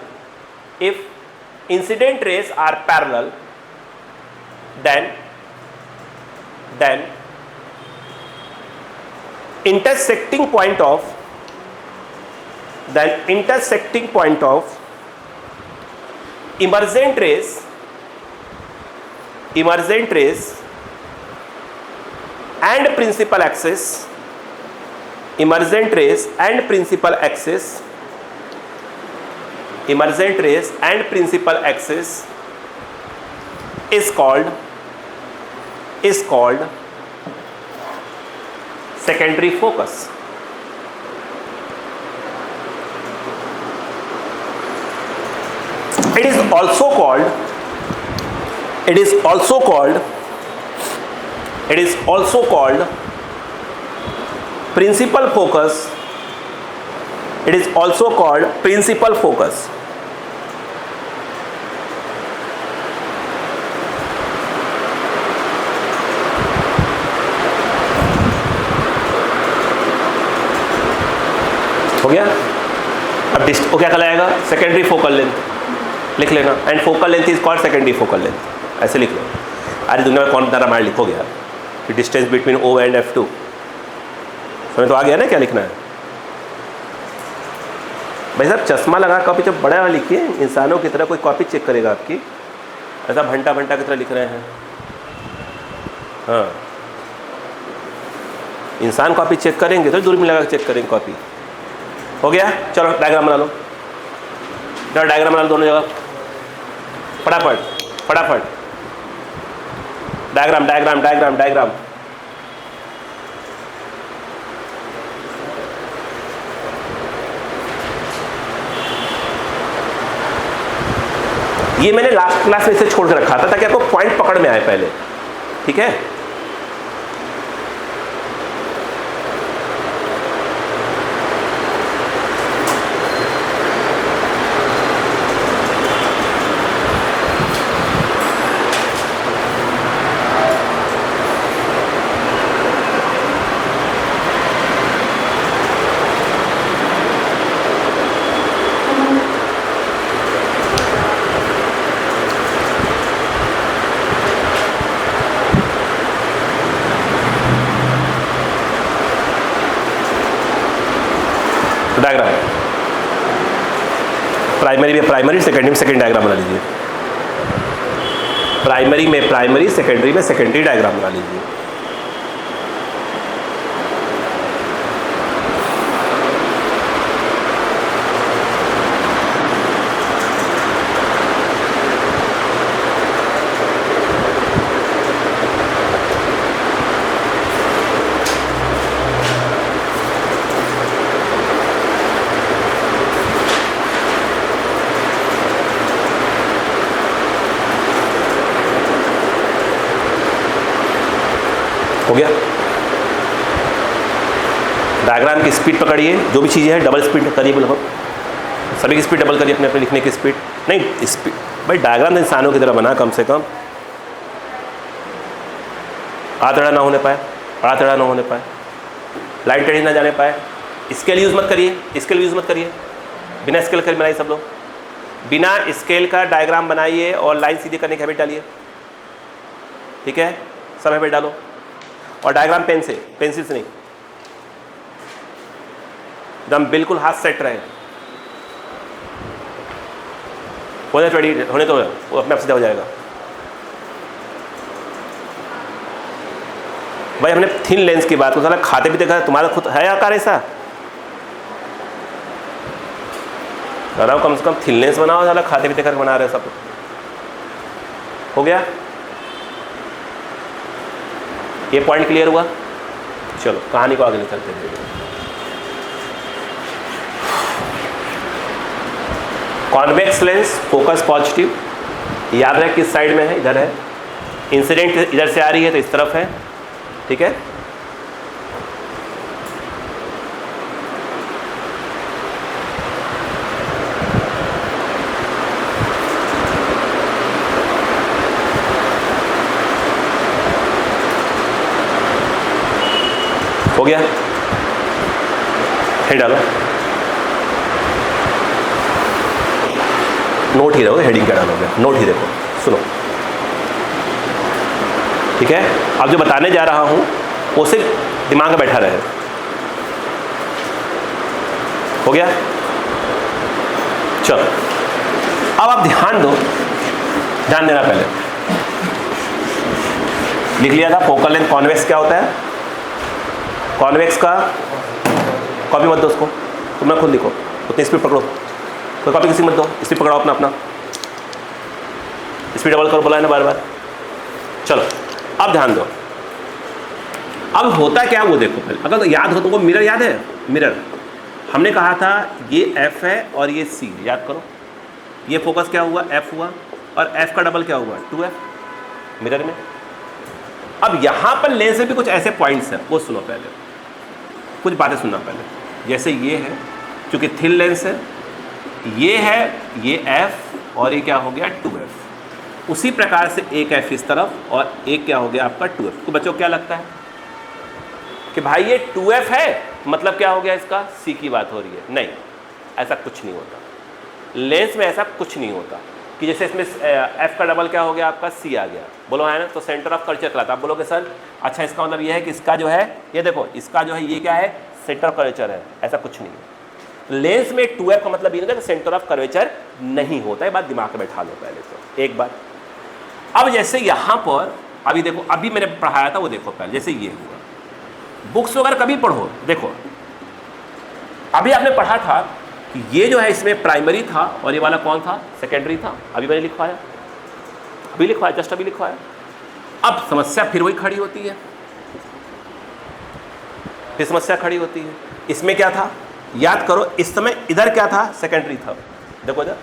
if incident rays are parallel then intersecting point of emergent rays and principal axis, emergent rays and principal axis is called secondary focus। It is also called principal focus, it is also called principal focus. हो गया। अब वो क्या कहलाएगा? Secondary focal length लिख लेना, and focal length is called secondary focal length, ऐसे लिख लो। अरे दुनिया में कौन ज़रा मार लिखोगे यार कि distance between O and F2, समझ तो आ गया ना क्या लिखना है। भाई साहब चश्मा लगा कॉपी जब बड़ा लिखिए, इंसानों की तरह कोई कॉपी चेक करेगा आपकी, ऐसा भंटा भंटा की तरह लिख रहे हैं। हाँ, इंसान कॉपी चेक करेंगे तो दूर में लगा चेक करेंगे कॉपी। हो गया, चलो डायग्राम बना लो, चलो डायग्राम बना लो दोनों जगह, फटाफट फटाफट, डायग्राम डायग्राम डायग्राम डायग्राम। ये मैंने लास्ट क्लास में इसे छोड़ कर रखा था ताकि आपको पॉइंट पकड़ में आए पहले, ठीक है। डायग्राम प्राइमरी में प्राइमरी, सेकेंडरी में सेकेंडरी डायग्राम बना लीजिए। प्राइमरी में प्राइमरी, सेकेंडरी में सेकेंडरी डायग्राम बना लीजिए। हो गया। डायग्राम की स्पीड पकड़िए, जो भी चीज़ें हैं डबल स्पीड करिए, बिल्कुल सभी की स्पीड डबल करिए, अपने अपने लिखने की स्पीड नहीं स्पीड। भाई डायग्राम इंसानों की तरह बना, कम से कम आधा ना होने पाए, बड़ा टेढ़ा ना होने पाए, लाइन टेढ़ी ना जाने पाए। स्केल यूज़ मत करिए, स्केल यूज़ मत करिए, बिना स्केल कर बनाइए सब लोग, बिना स्केल का डायग्राम बनाइए और लाइन सीधी करने की हैबिट डालिए, ठीक है, सब हैबिट डालो। और डायग्राम पेन से, पेंसिल से नहीं, एकदम बिल्कुल हाथ सेट रहे, होने तो वो अपने आप सीधा हो जाएगा। भाई हमने थिन लेंस की बात को साला खाते भी देखा, तुम्हारा खुद है आकार ऐसा, बनाओ कम से कम थिन लेंस बनाओ, साला खाते भी देखकर बना रहे सब। हो गया, ये पॉइंट क्लियर हुआ। चलो कहानी को आगे निकलते हैं। कॉन्वेक्स लेंस, फोकस पॉजिटिव, याद रहे किस साइड में है, इधर है। इंसिडेंट इधर से आ रही है तो इस तरफ है, ठीक है। हो गया, हेड डालो, नोट ही रहोगे, हेडिंग क्या डालोगे, नोट ही देखो, सुनो, ठीक है। अब जो बताने जा रहा हूं वो सिर्फ दिमाग में बैठा रहे। हो गया, चलो अब आप ध्यान दो, ध्यान देना। पहले लिख लिया था फोकल लेंथ कॉन्वेक्स क्या होता है। कॉन्वेक्स का कॉपी मत दो उसको, तुम ना खुद लिखो, उतनी स्पीड पकड़ो, कोई कॉपी किसी मत दो, स्पीड पकड़ाओ अपना अपना, स्पीड डबल करो, बोला है ना बार बार। चलो अब ध्यान दो, अब होता क्या वो देखो पहले। अगर तो याद हो तो वो मिरर याद है, मिरर हमने कहा था ये F है और ये C, याद करो। ये फोकस क्या हुआ, F हुआ, और F का डबल क्या हुआ, 2F मिरर में। अब यहां पर लेंस में भी कुछ ऐसे पॉइंट्स हैं, वो सुनो पहले। कुछ बातें सुनना पहले। जैसे ये है, चूँकि थिन लेंस है, ये है, ये f और ये क्या हो गया 2f। उसी प्रकार से एक f इस तरफ और एक क्या हो गया आपका 2f। तो बच्चों को क्या लगता है कि भाई ये 2f है, मतलब क्या हो गया इसका c की बात हो रही है? नहीं, ऐसा कुछ नहीं होता। लेंस में ऐसा कुछ नहीं होता कि जैसे इसमें f का डबल क्या हो गया आपका c आ गया, बोलो है ना, तो सेंटर ऑफ कर्वेचर कहलाता है। आप बोलोगे सर अच्छा इसका मतलब ये है कि इसका जो है, ये देखो इसका जो है ये क्या है, सेंटर ऑफ कर्वेचर है। ऐसा कुछ नहीं है। लेंस में 2f का मतलब ये नहीं था कि सेंटर ऑफ कर्वेचर नहीं होता है। बात दिमाग में बैठा लो पहले तो एक बार। अब जैसे यहाँ पर अभी देखो, अभी मैंने पढ़ाया था वो देखो पहले, जैसे ये हुआ, बुक्स वगैरह कभी पढ़ो, देखो अभी आपने पढ़ा था कि ये जो है इसमें प्राइमरी था और ये वाला कौन था, सेकेंडरी था। अभी मैंने लिखवाया, अभी लिखवाया, जस्ट अभी लिखवाया। अब समस्या फिर वही खड़ी होती है, फिर समस्या खड़ी होती है। इसमें क्या था याद करो, इस समय इधर क्या था, सेकेंडरी था। देखो इधर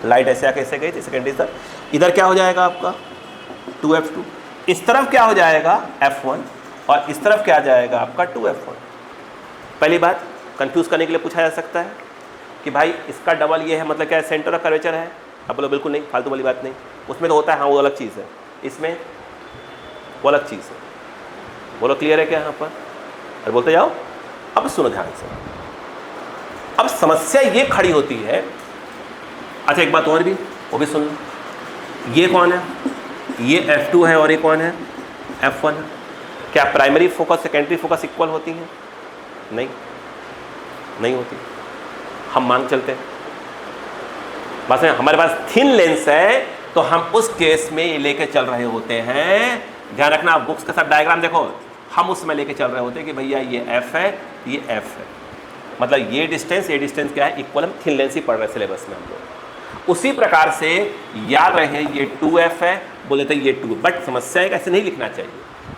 लाइट ऐसे आके ऐसे गई थी, सेकेंडरी था। इधर क्या हो जाएगा आपका 2f2, इस तरफ क्या हो जाएगा f1 और इस तरफ क्या आ जाएगा आपका 2f1। पहली बात कंफ्यूज करने के लिए पूछा जा सकता है कि भाई इसका डबल ये है मतलब क्या है, सेंटर ऑफ कर्वेचर है? अब बोलो बिल्कुल नहीं, फालतू वाली बात नहीं। उसमें तो होता है, हाँ वो अलग चीज़ है, इसमें वो अलग चीज़ है। बोलो क्लियर है क्या यहाँ पर? अरे बोलते जाओ। अब सुनो ध्यान से, अब समस्या ये खड़ी होती है। अच्छा एक बात और भी, वो भी सुन लो। ये कौन है, ये f2 है और ये कौन है, f1 है। क्या primary focus secondary focus equal होती हैं? नहीं, नहीं होती। हम मान चलते हैं बस में हमारे पास थिन लेंस है तो हम उस केस में ये लेके चल रहे होते हैं। ध्यान रखना, आप बुक्स के साथ डायग्राम देखो, हम उसमें लेके चल रहे होते हैं कि भैया ये f है, ये f है, मतलब ये डिस्टेंस क्या है, इक्वल। हम थिन लेंस ही पढ़ रहे सिलेबस में हम लोग। उसी प्रकार से याद रहे ये 2f है, बोले थे ये 2, बट समस्या है ऐसे नहीं लिखना चाहिए,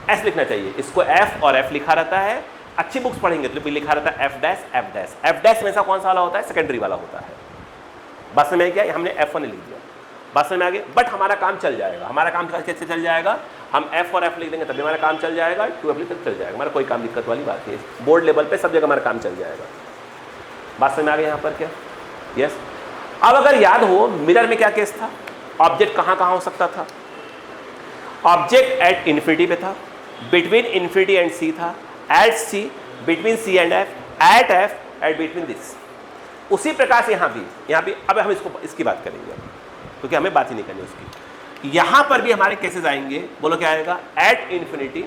ऐसे लिखना चाहिए। इसको f और f लिखा रहता है, अच्छी बुक्स पढ़ेंगे तो लिखा रहता है f dash f dash. f dash में ऐसा कौन सा वाला होता है, सेकेंडरी वाला होता है। बस में क्या हमने f1 लिख दिया, बस में आ गए, बट हमारा काम चल जाएगा। हमारा काम कैसे चल जाएगा, हम f और f लिख देंगे तभी हमारा काम चल जाएगा, 2f लिख चल जाएगा, हमारा कोई काम दिक्कत वाली बात नहीं है। बोर्ड लेवल पे सब जगह हमारा काम चल जाएगा। बात में आ गए यहाँ पर क्या, यस। अब अगर याद हो मिरर में क्या केस था, ऑब्जेक्ट कहाँ कहाँ हो सकता था, ऑब्जेक्ट एट इन्फिनिटी पे था, बिटवीन इन्फिनिटी एंड सी था, at C, between C and F, at F, at between this. उसी प्रकार से यहाँ भी अब हम इसकी बात करेंगे क्योंकि हमें बात ही नहीं करनी उसकी। यहाँ पर भी हमारे केसेस आएंगे, बोलो क्या आएगा, एट इन्फिनिटी,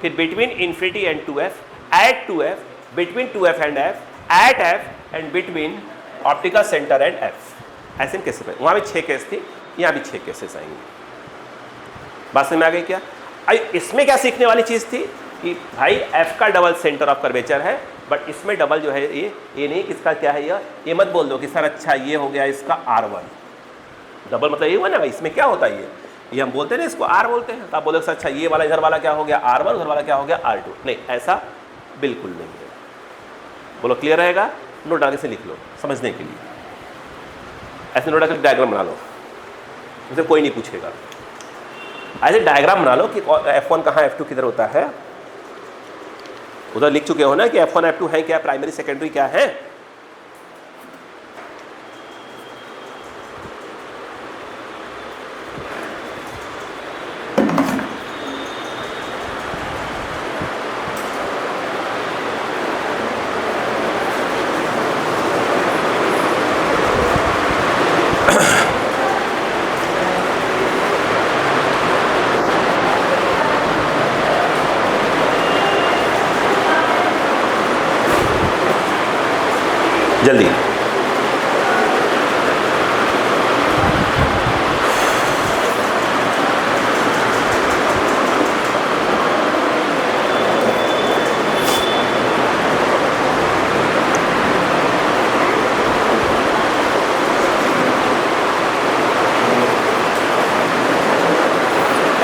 फिर between infinity and 2f, at 2f, between 2f and f, at f and between optical centre and f। ऐसे केसेस, वहाँ भी 6 केस थी, यहाँ भी 6 केसेस आएंगे। बात समझ में आ गई क्या? इसमें क्या सीखने वाली चीज़ थी कि भाई f का डबल सेंटर ऑफ कर्वेचर है, बट इसमें डबल जो है ये नहीं, इसका क्या है, ये मत बोल दो कि सर अच्छा ये हो गया इसका R1। डबल मतलब ये हुआ ना, इसमें क्या होता है ये हम बोलते हैं ना, इसको R बोलते हैं। तो आप बोलोगे सर अच्छा ये वाला इधर वाला क्या हो गया R1, उधर वाला क्या हो गया R2। नहीं, ऐसा बिल्कुल नहीं है। बोलो क्लियर रहेगा? नोट आगे से लिख लो समझने के लिए, ऐसे नोट आगे डायग्राम बना लो, मुझे कोई नहीं पूछेगा। ऐसे डायग्राम बना लो कि f1 कहाँ, f2 किधर होता है। उधर लिख चुके हो ना कि f1 f2 है क्या, प्राइमरी सेकेंडरी क्या है। जल्दी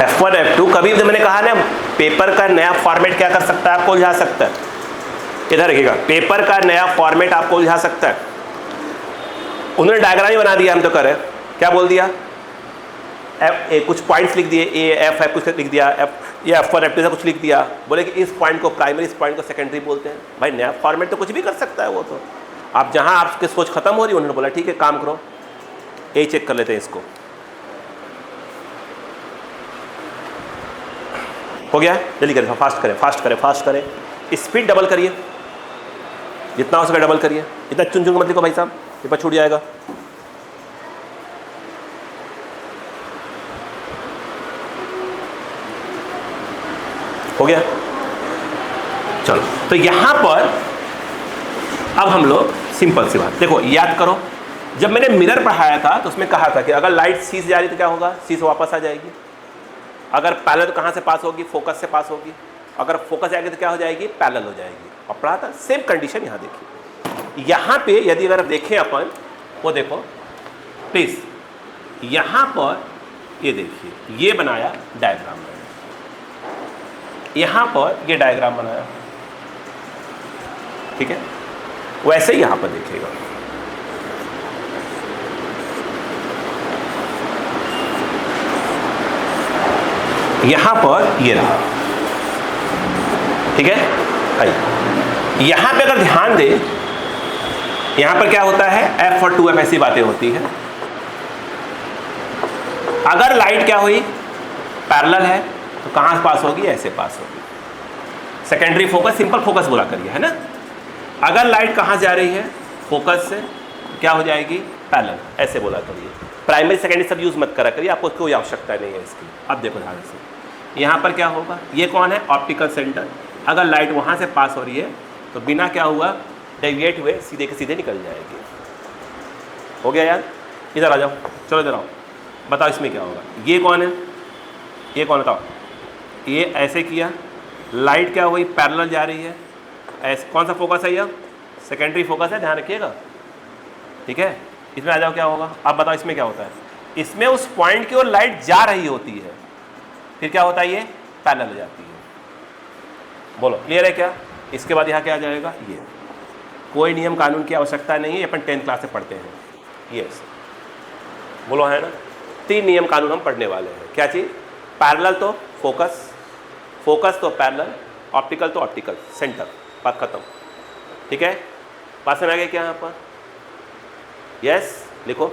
F1 F2 कभी तो मैंने कहा ना, पेपर का नया फॉर्मेट क्या कर सकता है, आपको उलझा सकता है। इधर रखिएगा, पेपर का नया फॉर्मेट आपको उलझा सकता है। उन्होंने डायग्राम ही बना दिया, हम तो करें क्या बोल दिया, कुछ पॉइंट्स लिख दिए, ए एफ है, कुछ लिख दिया, एफ या F1 F2 से कुछ लिख दिया, बोले कि इस पॉइंट को प्राइमरी, इस पॉइंट को सेकेंडरी बोलते हैं। भाई नया फॉर्मेट तो कुछ भी कर सकता है वो तो। आप जहाँ आपकी सोच खत्म हो रही है, उन्होंने बोला ठीक है काम करो, यही चेक कर लेते हैं इसको। हो गया, जल्दी करें, फास्ट करें, फास्ट करें, फास्ट करें, स्पीड डबल करिए, जितना हो सके डबल करिए, इतना चुन चुन मत लिखो भाई साहब, पेपर छूट जाएगा। हो गया, चलो। तो यहां पर अब हम लोग सिंपल सी बात देखो, याद करो, जब मैंने मिरर पढ़ाया था तो उसमें कहा था कि अगर लाइट सी से जा रही तो क्या होगा, सी से वापस आ जाएगी। अगर पैरेलल तो कहाँ से पास होगी, फोकस से पास होगी। अगर फोकस जाएगी तो क्या हो जाएगी, पैरेलल हो जाएगी। और पढ़ा था सेम कंडीशन यहाँ देखिए। यहाँ पे यदि अगर देखें अपन, वो देखो प्लीज, यहाँ पर ये देखिए, ये बनाया डायग्राम मैंने, यहाँ पर ये डायग्राम बनाया, ठीक है। वैसे ही यहाँ पर देखिएगा, यहाँ पर ये रहा, ठीक है। आइए यहाँ पे अगर ध्यान दें, यहाँ पर क्या होता है, F और 2F ऐसी बातें होती है। अगर लाइट क्या हुई, पैरेलल है, तो कहाँ पास होगी, ऐसे पास होगी। सेकेंडरी फोकस, सिंपल फोकस बोला करिए, है ना। अगर लाइट कहाँ जा रही है, फोकस से, तो क्या हो जाएगी, पैरेलल, ऐसे बोला करिए। प्राइमरी सेकेंडरी सब यूज मत करा करिए, आपको कोई आवश्यकता नहीं है इसकी। अब देखो ध्यान से, यहाँ पर क्या होगा, ये कौन है, ऑप्टिकल सेंटर। अगर लाइट वहाँ से पास हो रही है तो बिना क्या हुआ, डेविएट हुए सीधे के सीधे निकल जाएगी। हो गया यार, इधर आ जाओ, चलो इधर आओ, बताओ इसमें क्या होगा। ये कौन है, ये कौन, बताओ। ये ऐसे किया, लाइट क्या हुई, पैरेलल जा रही है, ऐसे। कौन सा फोकस है, ये सेकेंडरी फोकस है, ध्यान रखिएगा, ठीक है। इसमें आ जाओ, क्या होगा, आप बताओ इसमें क्या होता है। इसमें उस पॉइंट की ओर लाइट जा रही होती है, फिर क्या होता है, ये पैरेलल हो जाती है। बोलो क्लियर है क्या। इसके बाद यहाँ क्या आ जाएगा, ये कोई नियम कानून की आवश्यकता नहीं है, अपन 10th क्लास से पढ़ते हैं। यस, बोलो, है ना। 3 नियम कानून हम पढ़ने वाले हैं। क्या चीज़, पैरेलल तो फोकस, फोकस तो पैरेलल, ऑप्टिकल तो ऑप्टिकल सेंटर, बात खत्म, ठीक है। बात समझ आ गई क्या यहाँ पर, यस। लिखो,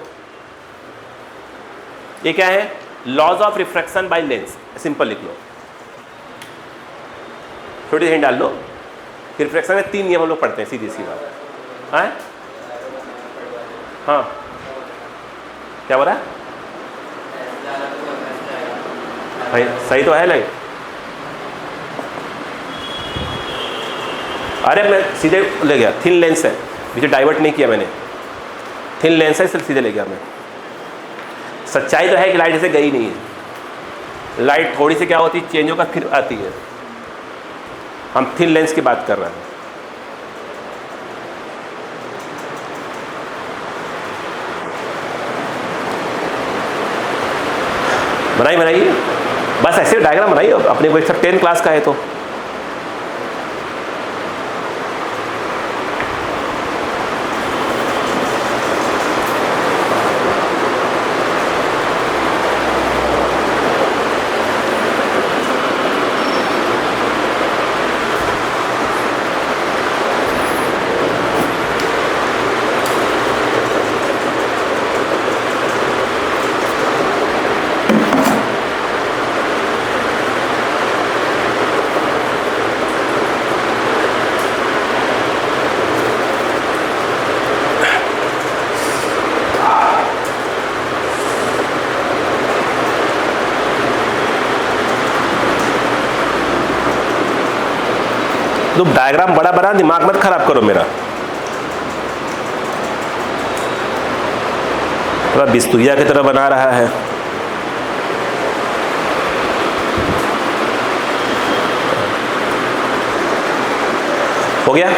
ये क्या है, laws of refraction by lens, simple लिख लो, थोड़ी हिंट डाल लो। रिफ्रैक्शन में 3 नियम हम लोग पढ़ते हैं, सीधी सी बात है। हाँ, क्या बोला भाई, सही तो है लाइट। अरे मैं सीधे ले गया, थिन लेंस है, मुझे डाइवर्ट नहीं किया मैंने, थिन लेंस है सिर्फ सीधे ले गया मैं। सच्चाई तो है कि लाइट ऐसे गई नहीं है, लाइट थोड़ी सी क्या होती है, चेंज होकर फिर आती है। हम थिन लेंस की बात कर रहे हैं। बनाइए, बस ऐसे डायग्राम बनाइए अपने को, सब 10th क्लास का है तो। तो डायग्राम बड़ा बड़ा दिमाग मत खराब करो मेरा, थोड़ा बिस्तुरिया की तरह बना रहा है। हो गया,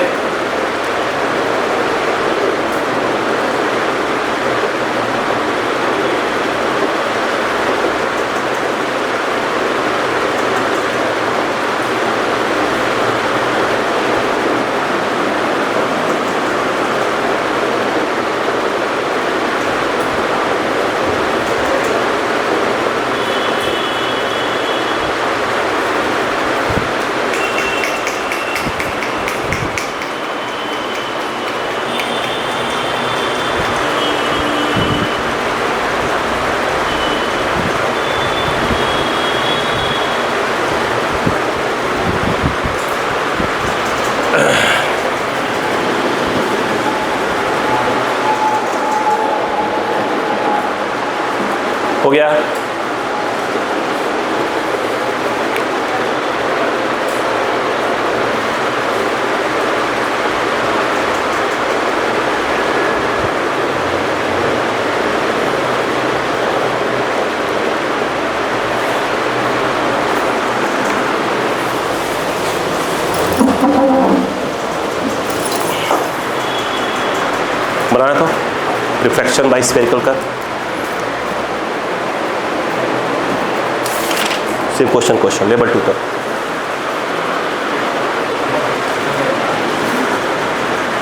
हो गया। बनाना तो रिफ्रैक्शन बाय स्फेरिकल का सिर्फ क्वेश्चन लेवल 2 तक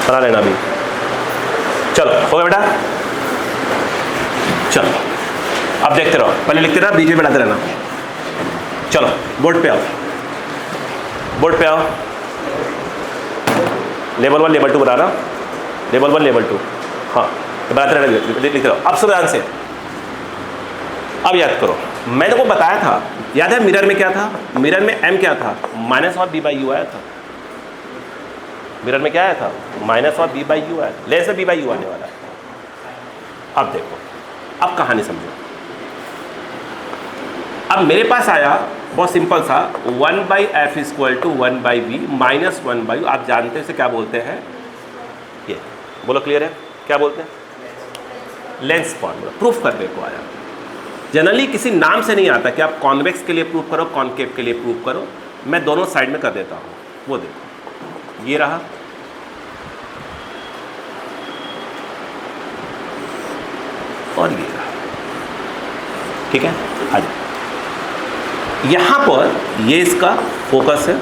बना लेना अभी। चलो हो गया बेटा, चलो अब देखते रहो, पहले लिखते रहो, बीच में बनाते रहना। चलो बोर्ड पे आओ, बोर्ड पे आओ। लेवल 1 लेवल 2 बनाना, लेवल 1 लेवल 2, हाँ बनाते रहना, लिखते रहो। अब सब ध्यान से, अब याद करो, मैंने को बताया था, याद है मिरर में क्या था? मिरर में m क्या था? Minus of b by you आया था। मिरर में क्या आया था? Minus of b by you आया था, लेस b बाई यू आने वाला है। अब देखो, अब कहानी समझो। अब मेरे पास आया बहुत सिंपल सा 1 by F equal to 1 by B minus 1 by, आप जानते हैं इसे क्या बोलते हैं? ये बोलो, क्लियर है? क्या बोलते हैं? Lens formula. प्रूफ करने को आया। जनरली किसी नाम से नहीं आता कि आप कॉन्वेक्स के लिए प्रूफ करो, कॉन्केव के लिए प्रूफ करो। मैं दोनों साइड में कर देता हूँ। वो देखो, ये रहा, और ये रहा, ठीक है? आ जाओ। यहाँ पर ये इसका फोकस है,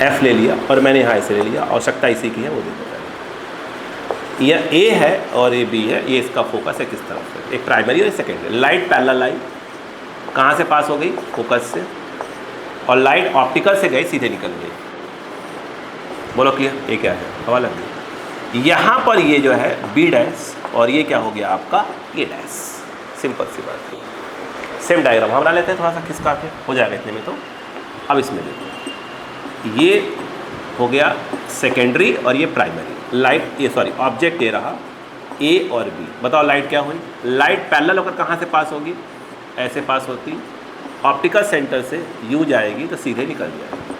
एफ ले लिया और मैंने यहाँ ऐसे ले लिया, आवश्यकता इसी की है, वो देखो। ये ए है और ये बी है, ये इसका फोकस है किस तरफ से? एक प्राइमरी और सेकेंडरी। लाइट पैरेलल लाइन कहाँ से पास हो गई? फोकस से, और लाइट ऑप्टिकल से गई, सीधे निकल गई। बोलो क्लियर? ये क्या है? हवा लग गई। यहाँ पर ये जो है बी डैश, और ये क्या हो गया आपका? ए डैश। सिंपल सी बात है। सेम डायग्राम हम बना लेते हैं, थोड़ा सा खिसका के, हो जाएगा इतने में। तो अब इसमें देखो, ये हो गया सेकेंडरी और ये प्राइमरी। लाइट, ये सॉरी ऑब्जेक्ट ये रहा ए और बी। बताओ लाइट क्या हुई? लाइट पैरेलल होकर कहाँ से पास होगी? ऐसे पास होती, ऑप्टिकल सेंटर से यू जाएगी तो सीधे निकल जाएगी।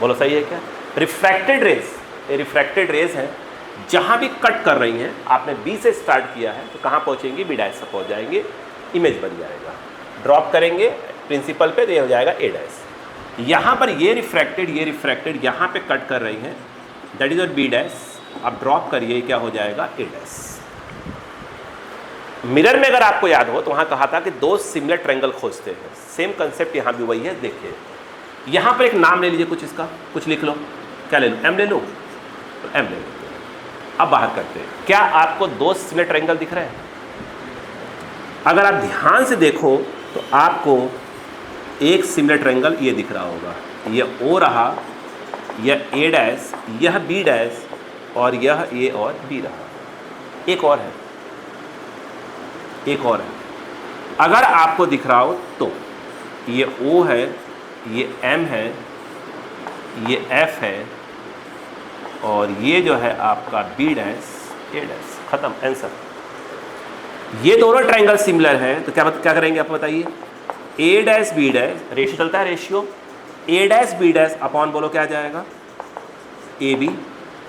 बोलो सही है क्या? रिफ्रैक्टेड रेज, ये रिफ्रैक्टेड रेज है, जहाँ भी कट कर रही हैं, आपने बी से स्टार्ट किया है तो कहाँ पहुँचेंगी? बी डैश से पहुँच जाएंगे, इमेज बन जाएगा। ड्रॉप करेंगे प्रिंसिपल पे तो ये हो जाएगा ए डैश। यहाँ पर ये रिफ्रैक्टेड यहाँ पे कट कर रही हैं, दैट इज और बी डैश। अब ड्रॉप करिए, क्या हो जाएगा? ए डैश। मिरर में अगर आपको याद हो तो वहाँ कहा था कि दो सिमिलर ट्रायंगल खोजते हैं। सेम कंसेप्ट यहाँ भी वही है। देखिए यहाँ पर एक नाम ले लीजिए, कुछ इसका कुछ लिख लो। क्या ले लो? एम ले लो, तो एम ले लो। अब बाहर करते हैं। क्या आपको दो सिमिलर ट्रायंगल दिख रहे हैं? अगर आप ध्यान से देखो तो आपको एक सिमिलर ट्रायंगल ये दिख रहा होगा, यह ओ रहा, यह ए डैश, यह बी डैश, और यह ए और बी रहा। एक और है, एक और है। अगर आपको दिख रहा हो तो ये ओ है, ये एम है, ये एफ है, और ये जो है आपका बी डैश ए डैश। खत्म, आंसर। ये दोनों ट्रायंगल सिमिलर हैं तो क्या करेंगे आप बताइए? ए डैश बी डैश, रेशियो चलता है, ratio A dash B dash upon, बोलो क्या जाएगा? ए बी,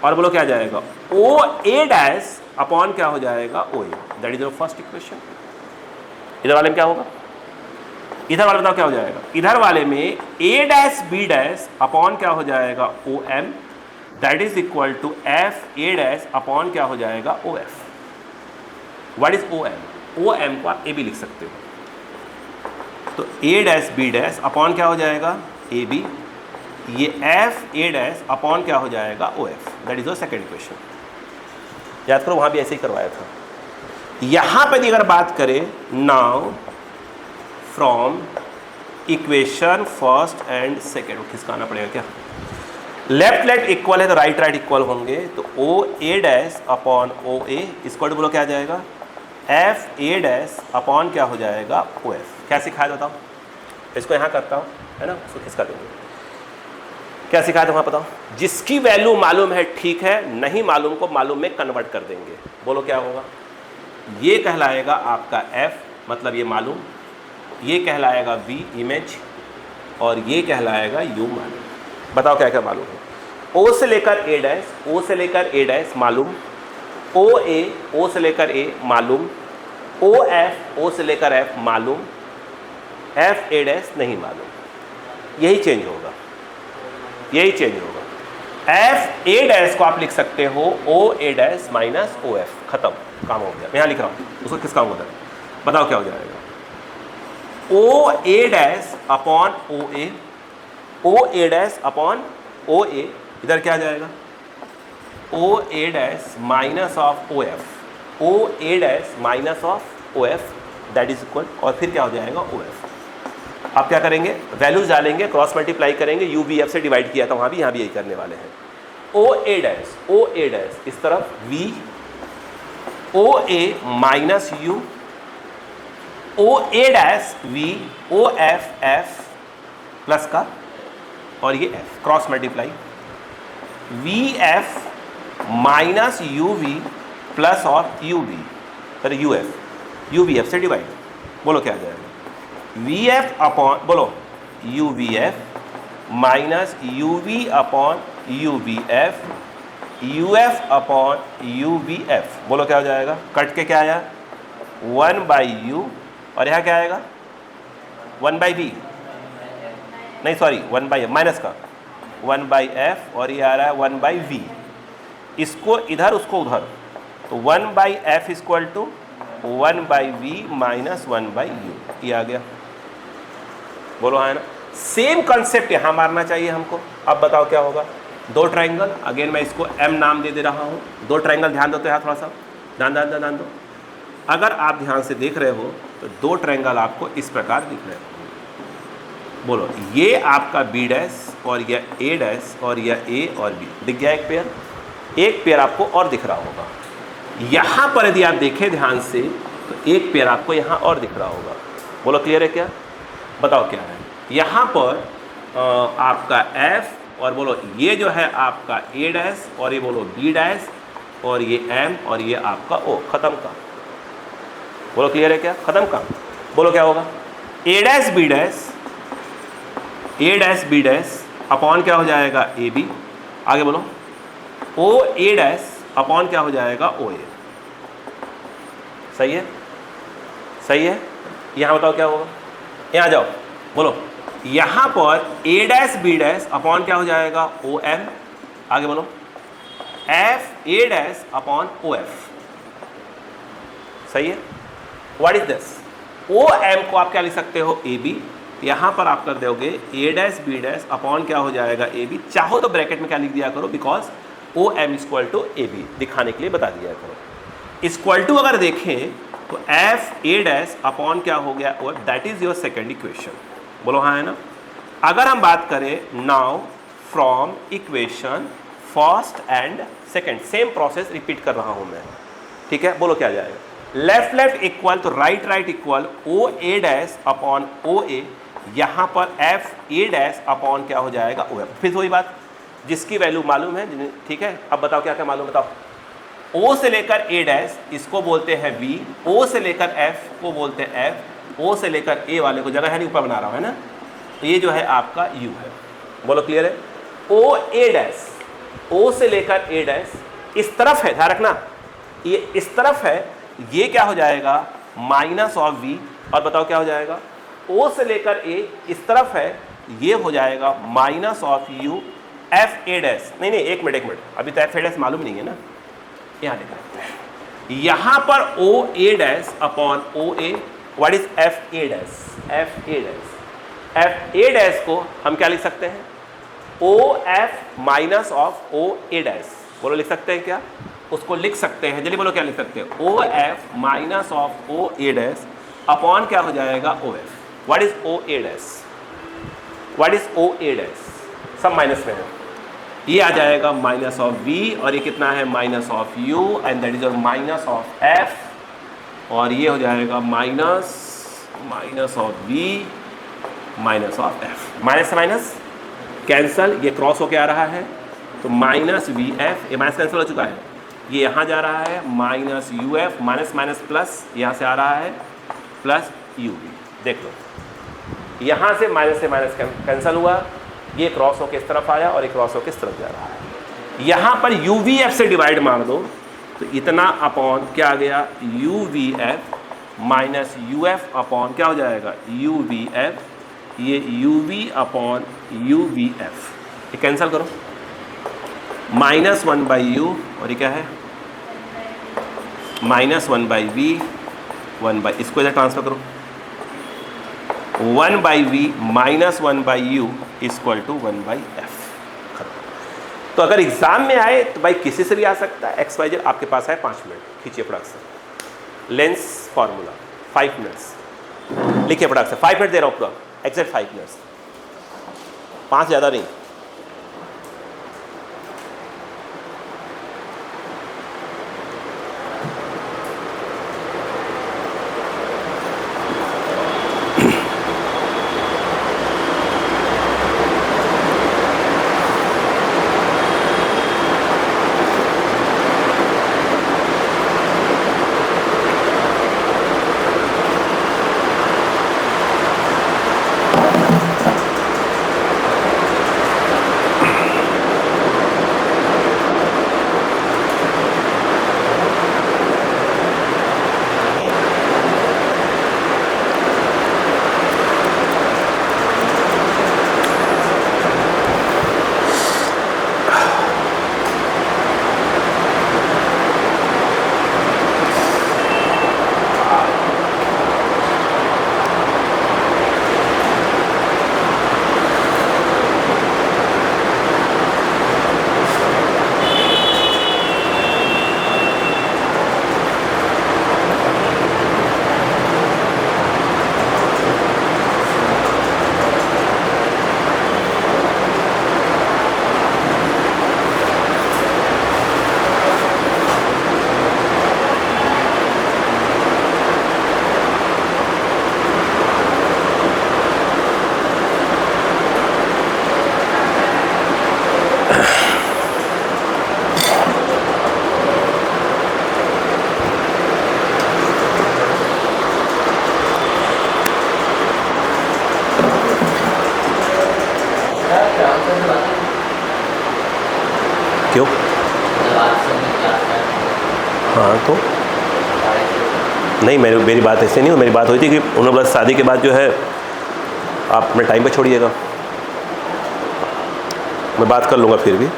और बोलो क्या जाएगा? ओ ए डैश अपॉन क्या हो जाएगा? O A. That is your first equation. इधर वाले में क्या होगा? इधर वाले बताओ क्या हो जाएगा? इधर वाले में A dash B dash upon क्या हो जाएगा? O M, that is equal to F A dash upon क्या हो जाएगा? O F. What is O M? O M को आप ए बी लिख सकते हो, तो A dash B dash upon क्या हो जाएगा? A B. ये एफ ए डैश अपॉन क्या हो जाएगा? O F. That is your second equation. याद करो, वहाँ भी ऐसे ही करवाया था। यहाँ पर अगर बात करें, now from equation first and second, खिसकाना पड़ेगा क्या? लेफ्ट लेफ्ट इक्वल है तो राइट राइट इक्वल होंगे, तो ओ ए डैश अपॉन ओ ए इसको बोलो क्या जाएगा? एफ ए डैश अपॉन क्या हो जाएगा? O F. क्या सिखाया बताओ? इसको यहाँ करता हूँ, है ना, उसको खिसका देंगे। क्या सिखाया था वहाँ बताओ? जिसकी वैल्यू मालूम है ठीक है, नहीं मालूम को मालूम में कन्वर्ट कर देंगे। बोलो क्या होगा? ये कहलाएगा आपका f, मतलब ये मालूम, ये कहलाएगा V इमेज और ये कहलाएगा U मालूम। बताओ क्या क्या मालूम है। O से लेकर A डैश, O से लेकर A डैश मालूम, OA O से लेकर A मालूम, OF O से लेकर F मालूम, F A डैश नहीं मालूम। यही चेंज होगा, यही चेंज होगा। F A डैश को आप लिख सकते हो O A dash minus OF, खत्म, काम हो गया। मैं यहाँ लिख रहा हूँ, उसको किस काम होता है बताओ क्या हो जाएगा। O A dash upon OA, O A dash upon OA, इधर क्या आ जाएगा O A dash minus of OF, O A dash minus of OF that is equal, और फिर क्या हो जाएगा OF। आप क्या करेंगे, वैल्यूज डालेंगे, क्रॉस मल्टीप्लाई करेंगे, U V F से डिवाइड किया था वहाँ भी, यहाँ भी यही करने वाले हैं। O A डैश इस तरफ V, O A minus U, O A dash V, O F F plus का और ये F, cross multiply, V F minus U V plus और U V, अरे U F, U V F से divide, बोलो क्या आ जाएगा V F अपॉन, बोलो U V F minus U V upon U V F, U F upon U V F, बोलो क्या हो जाएगा। कट के क्या आया 1 बाई U, और यहाँ क्या आएगा 1 बाई V, नहीं सॉरी 1 बाई माइनस का 1 बाई F, और ये आ रहा है 1 बाई V, इसको इधर उसको उधर, तो 1 by F equal to 1 by V minus 1 by U, ये आ गया। बोलो हाँ है ना। सेम कंसेप्ट यहाँ मारना चाहिए हमको। अब बताओ क्या होगा। दो ट्रायंगल, अगेन मैं इसको M नाम दे रहा हूँ। दो ट्रायंगल, ध्यान दो तो यहाँ थोड़ा सा ध्यान दो। अगर आप ध्यान से देख रहे हो तो दो ट्रायंगल आपको इस प्रकार दिख रहे हो। बोलो ये आपका B डैश और यह A डैश और यह A और B, दिख गया एक पेयर। एक पेयर आपको और दिख रहा होगा यहाँ पर, यदि आप देखें ध्यान से तो एक पेयर आपको यहाँ और दिख रहा होगा। बोलो क्लियर है क्या, बताओ क्या है यहाँ पर आपका F, और बोलो ये जो है आपका A डैश, और ये बोलो B डैश, और ये M, और ये आपका O, खत्म का। बोलो क्लियर है क्या, खत्म का। बोलो क्या होगा A dash B dash, A dash B dash upon क्या हो जाएगा AB, आगे बोलो O A डैश अपॉन क्या हो जाएगा OA। सही है, सही है। यहाँ बताओ क्या होगा, यहाँ जाओ, बोलो यहाँ पर A dash B dash upon क्या हो जाएगा OM, आगे बोलो F A dash upon OF। सही है। व्हाट इज दिस, OM को आप क्या लिख सकते हो AB, यहाँ पर आप कर दोगे A dash B dash upon क्या हो जाएगा AB, चाहो तो ब्रैकेट में क्या लिख दिया करो, because OM equal to AB दिखाने के लिए बता दिया करो। इक्वल टू अगर देखें तो F A डैश अपॉन क्या हो गया OF, that is your second equation. बोलो हाँ है ना। अगर हम बात करें now from equation first and second, same process repeat कर रहा हूं मैं, ठीक है। बोलो क्या जाएगा, लेफ्ट लेफ्ट इक्वल तो right right equal O A dash upon OA, यहाँ पर F A डैश अपॉन क्या हो जाएगा OF। फिर वही बात, जिसकी वैल्यू मालूम है, ठीक है। अब बताओ क्या क्या मालूम, बताओ। O से लेकर A डैश इसको बोलते हैं V, O से लेकर F को बोलते हैं F, O से लेकर A वाले को जगह है नहीं, ऊपर बना रहा हूँ है ना, तो ये जो है आपका U है। बोलो क्लियर है। O A डैश, O से लेकर A डैश इस तरफ है, ध्यान रखना ये इस तरफ है, ये क्या हो जाएगा माइनस ऑफ V, और बताओ क्या हो जाएगा O से लेकर A इस तरफ है, ये हो जाएगा minus of U F A dash. नहीं एक मिनट, अभी तो F A डैश मालूम नहीं है ना, यहाँ लिख रहे हैं। यहाँ पर O A dash upon O A, what is F A dash, F A dash, F A dash को हम क्या लिख सकते हैं O F minus of O A dash. बोलो लिख सकते हैं क्या, उसको लिख सकते हैं, जल्दी बोलो क्या लिख सकते हैं, O F minus of O A dash upon क्या हो जाएगा O F। What is O A dash, what is O A dash, सब माइनस में है, ये आ जाएगा माइनस ऑफ V, और ये कितना है minus of U, and that is your minus of F, और ये हो जाएगा minus of V minus of F। Minus से माइनस कैंसल, ये क्रॉस होके आ रहा है, तो माइनस VF, ये माइनस कैंसिल हो चुका है, ये यहाँ जा रहा है minus UF, minus minus plus यहाँ से आ रहा है, प्लस यू वी। देख लो, यहाँ से माइनस कैंसिल हुआ, ये क्रॉस होकर इस तरफ आया और ये क्रॉस होकर इस तरफ जा रहा है। यहाँ पर यू वी एफ से डिवाइड मार दो तो इतना अपॉन क्या आ गया, U V F minus U F upon क्या हो जाएगा, यू वी एफ, ये U V upon U V F, ये कैंसिल करो, -1/u और ये क्या है -1/v, 1/, इसको इधर ट्रांसफर करो, 1/v -1/u equal to 1/f। तो अगर एग्जाम में आए तो भाई किसी से भी आ सकता है, एक्स वाई जेड, आपके पास है 5 मिनट, खींचिए फटाक से लेंस फार्मूला, 5 मिनट्स लिखिए फटाक से, 5 मिनट दे रहा हूँ पूरा, एग्जैक्ट 5 मिनट्स, 5 ज़्यादा नहीं। क्यों? हाँ तो नहीं, मेरी बात ऐसे नहीं हो, मेरी बात हुई थी कि उन्होंने बस शादी के बाद जो है आप अपने टाइम पे छोड़िएगा, मैं बात कर लूँगा फिर भी।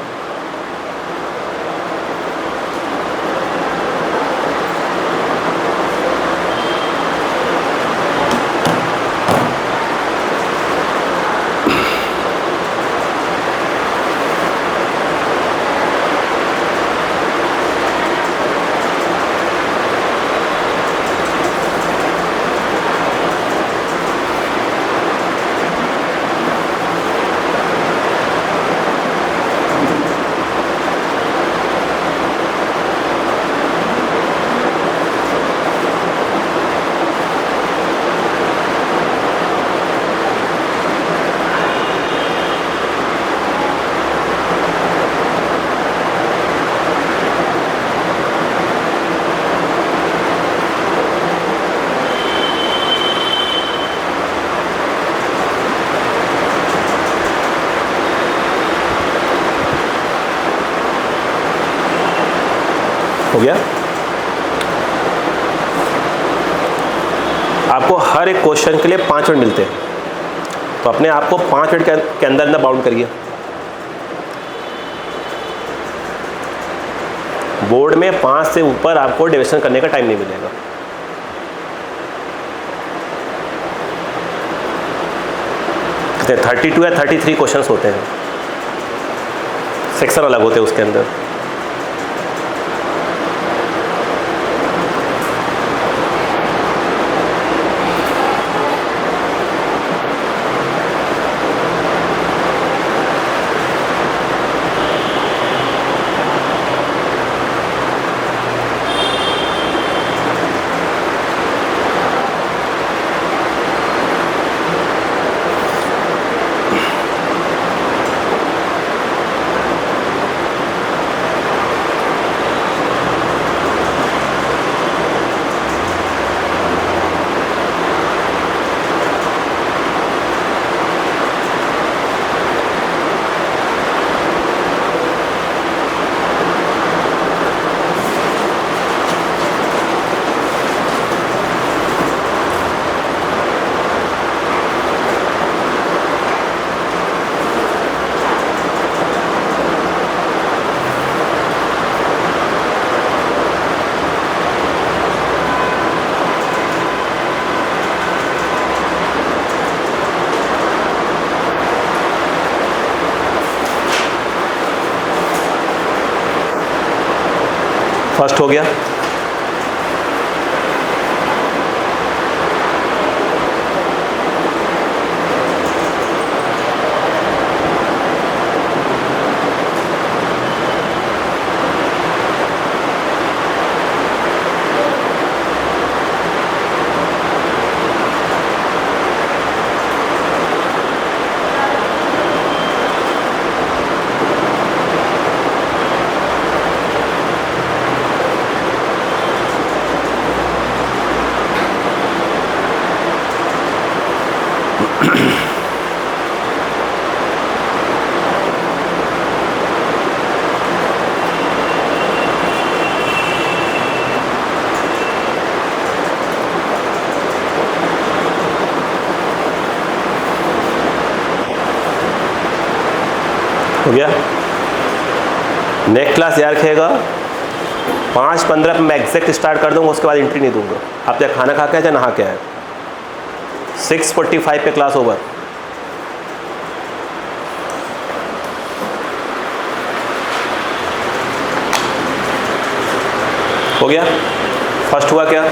हो गया? आपको हर एक क्वेश्चन के लिए 5 मिनट मिलते हैं, तो अपने आप को 5 मिनट के अंदर अंदर बाउंड करिए। बोर्ड में 5 से ऊपर आपको डिविजन करने का टाइम नहीं मिलेगा। कितने 32 या 33 क्वेश्चंस होते हैं, सेक्शन अलग होते हैं उसके अंदर। फर्स्ट हो गया। हो गया। नेक्स्ट क्लास याद रखिएगा 5:15 पे मैं एग्जैक्ट स्टार्ट कर दूंगा, उसके बाद एंट्री नहीं दूंगा। आप चाहे खाना खा के चाहे नहा के आए। 6:45 पे क्लास ओवर। हो गया। फर्स्ट हुआ क्या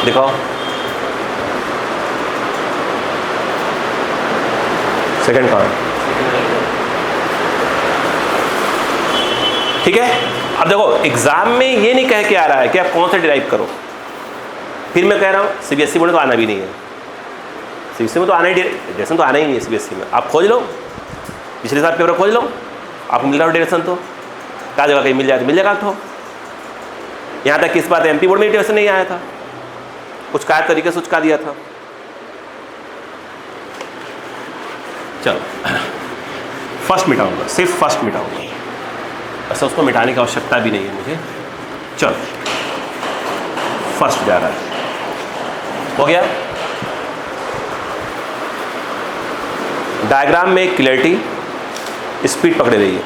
दिखाओ, सेकंड कहाँ? ठीक है। अब देखो एग्जाम में ये नहीं कह के आ रहा है कि आप कौन सा डिराइव करो। फिर मैं कह रहा हूँ सीबीएसई बोर्ड तो आना भी नहीं है, सीबीएसई में तो आना ही डायरेक्शन तो आना ही नहीं है। सीबीएसई में आप खोज लो, पिछले साल पेपर खोज लो, आपको मिल रहा हो डायरेक्शन तो क्या जगह कहीं मिल जाए तो मिल जाएगा। तो यहाँ तक कि इस बार एमपी बोर्ड में डायरेक्शन नहीं आया था, कुछ काय तरीके से उचका दिया था। चलो फर्स्ट मिटाऊंगा, सिर्फ फर्स्ट मिटाऊंगा, ऐसा उसको मिटाने की आवश्यकता भी नहीं है मुझे। चलो फर्स्ट जा रहा है, हो गया। डायग्राम में क्लैरिटी स्पीड पकड़े रहिए।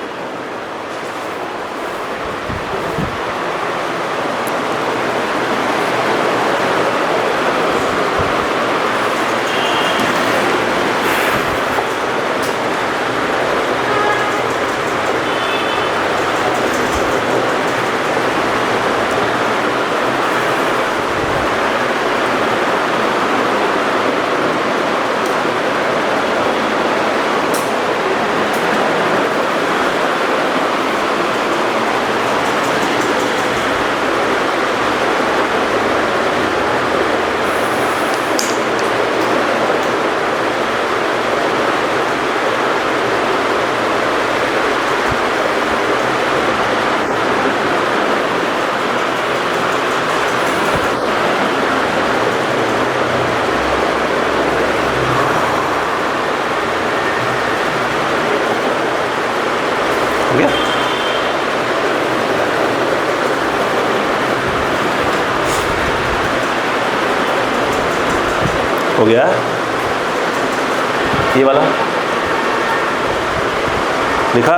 हो गया ये वाला लिखा।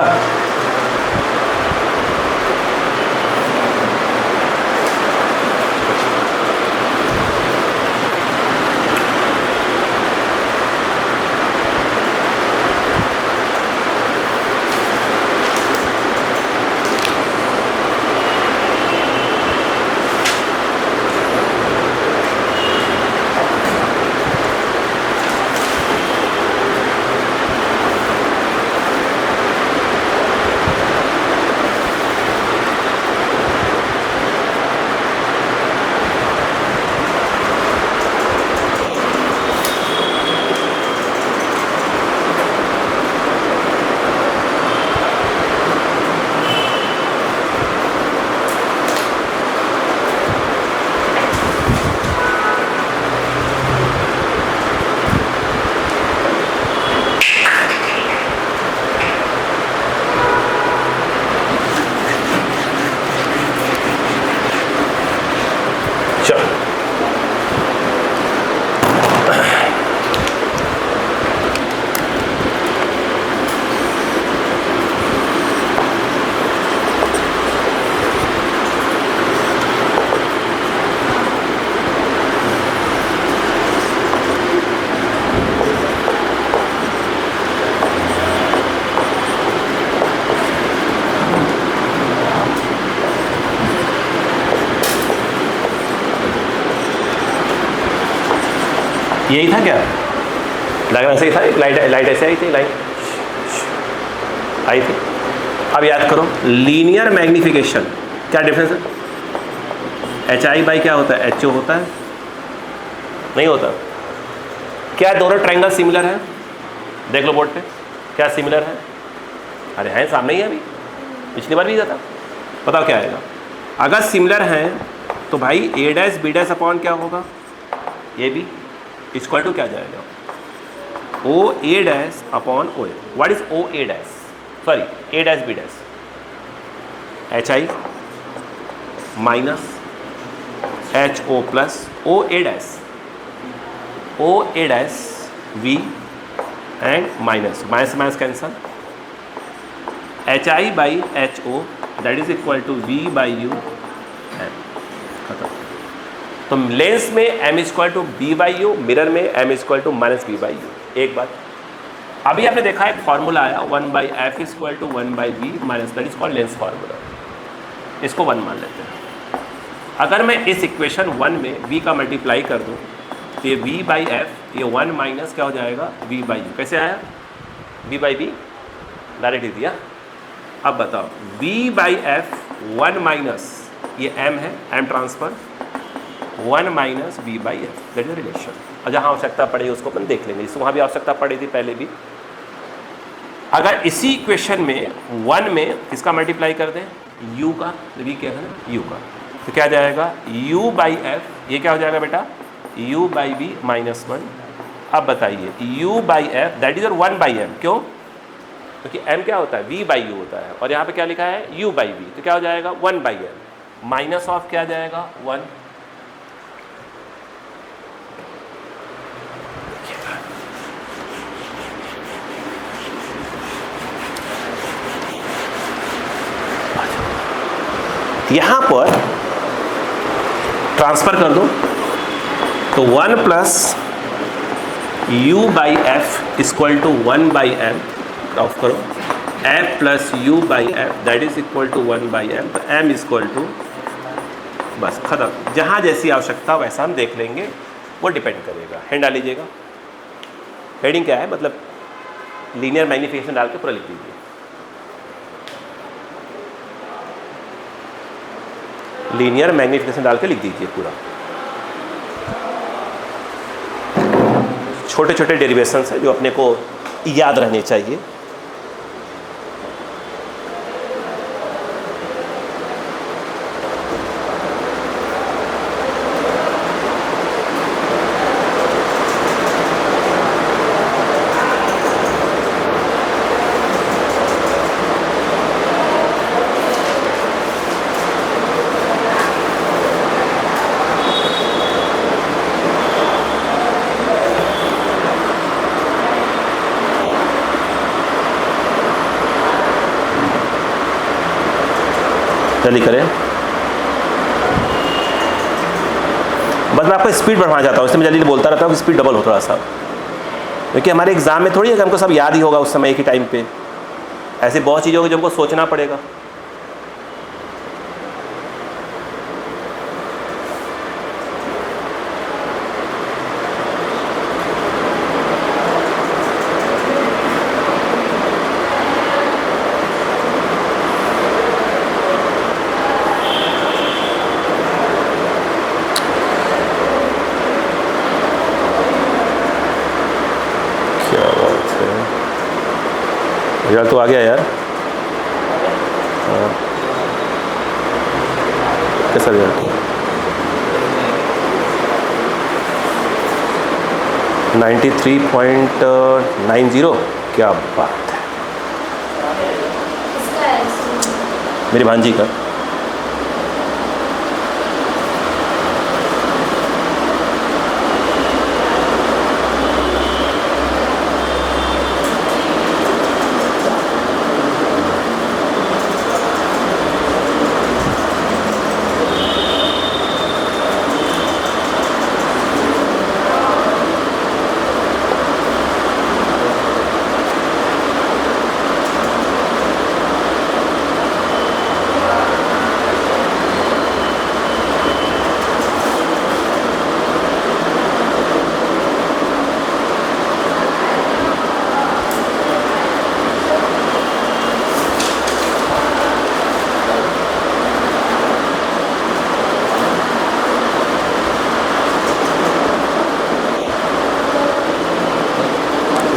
यही था क्या? डायग्राम ऐसे ही था, एक लाइट ऐसे आई थी, लाइट आई थी। अब याद करो लीनियर मैग्निफिकेशन क्या डिफरेंस है? एच आई बाई क्या होता है? एच ओ होता है, नहीं होता? क्या दोनों ट्रायंगल सिमिलर है? देख लो बोर्ड पे, क्या सिमिलर है? अरे है, सामने ही है, अभी पिछली बार भी था। बताओ क्या आएगा? अगर सिमिलर हैं तो भाई A dash B dash upon क्या होगा? ए बी इक्वल टू क्या जाएगा? O A dash upon O A. What is O A dash? Sorry, A dash B dash, H I minus H O plus O A dash, O A dash V and minus minus cancel, H I by H O that is equal to V by U M. खत्म। तो lens में M equal to be by u, mirror में M equal to minus b by u. एक बात अभी आपने देखा एक फॉर्मूला आया 1 by F equal to 1 by B minus, that is called lens formula. इसको 1 मान लेते हैं। अगर मैं इस इक्वेशन 1 में v का मल्टीप्लाई कर दूं तो ये v बाई एफ, ये 1 माइनस क्या हो जाएगा? v by you. कैसे आया? v बाई बी डायरेक्ट ही दिया। अब बताओ v बाई एफ 1 माइनस ये m है, m transfer 1 minus v by F, that is relation. और जहाँ आवश्यकता पड़ेगी उसको अपन देख लेंगे, जिसको वहाँ भी आवश्यकता पड़ी थी पहले भी। अगर इसी इक्वेशन में 1 में किसका मल्टीप्लाई कर दें? u का, v क्या है ना, u का, तो क्या जाएगा? u बाई एफ, ये क्या हो जाएगा बेटा? u by B minus 1। अब बताइए u by F that is और 1 बाई एम, क्यों? क्योंकि m क्या होता है? v बाई यू होता है, और यहाँ पे क्या लिखा है? u बाई बी, तो क्या हो जाएगा? 1 बाई एम माइनस ऑफ क्या जाएगा? 1। यहाँ पर ट्रांसफर कर दो तो 1 plus u by F equal to 1 by M, off करो, F plus u by F that is equal to 1 by M, तो m इक्वल टू, बस खत्म। जहाँ जैसी आवश्यकता वैसा हम देख लेंगे, वो डिपेंड करेगा। हेड डाल लीजिएगा। हेडिंग क्या है? मतलब लीनियर मैग्निफिकेशन डाल के पूरा लिख दीजिए। लीनियर मैग्निफिकेशन डाल के लिख दीजिए पूरा। छोटे छोटे डेरिवेशंस है जो अपने को याद रहने चाहिए। जल्दी करें, बस मैं आपको स्पीड बढ़ाना चाहता हूँ, इसलिए मैं जल्दी बोलता रहता हूँ कि स्पीड डबल हो थोड़ा सा, क्योंकि हमारे एग्जाम में थोड़ी है कि हमको सब याद ही होगा उस समय एक ही टाइम पे। ऐसी बहुत चीज़ें होगी जो हमको सोचना पड़ेगा। रिजल्ट तो आ गया यार। कैसा रिजल्ट? 93.90। क्या बात है, मेरी भांजी का।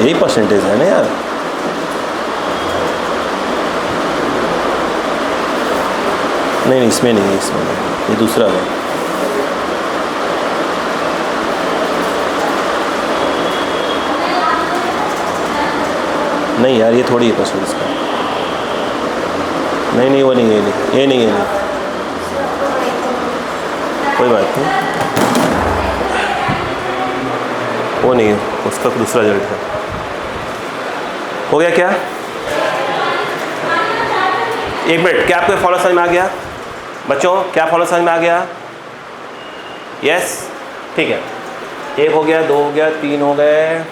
यही परसेंटेज है ना यार। नहीं, इसमें नहीं है, इसमें नहीं, ये दूसरा है। नहीं यार, ये थोड़ी है परसेंट इसका। नहीं, वो नहीं है, ये नहीं है, कोई बात नहीं, वो नहीं है, उसका दूसरा रिजल्ट है। हो गया क्या? एक मिनट, क्या आपको फॉलो समझ में आ गया बच्चों? क्या फॉलो समझ में आ गया? यस, ठीक है। 1 हो गया, 2 हो गया, 3 हो गए,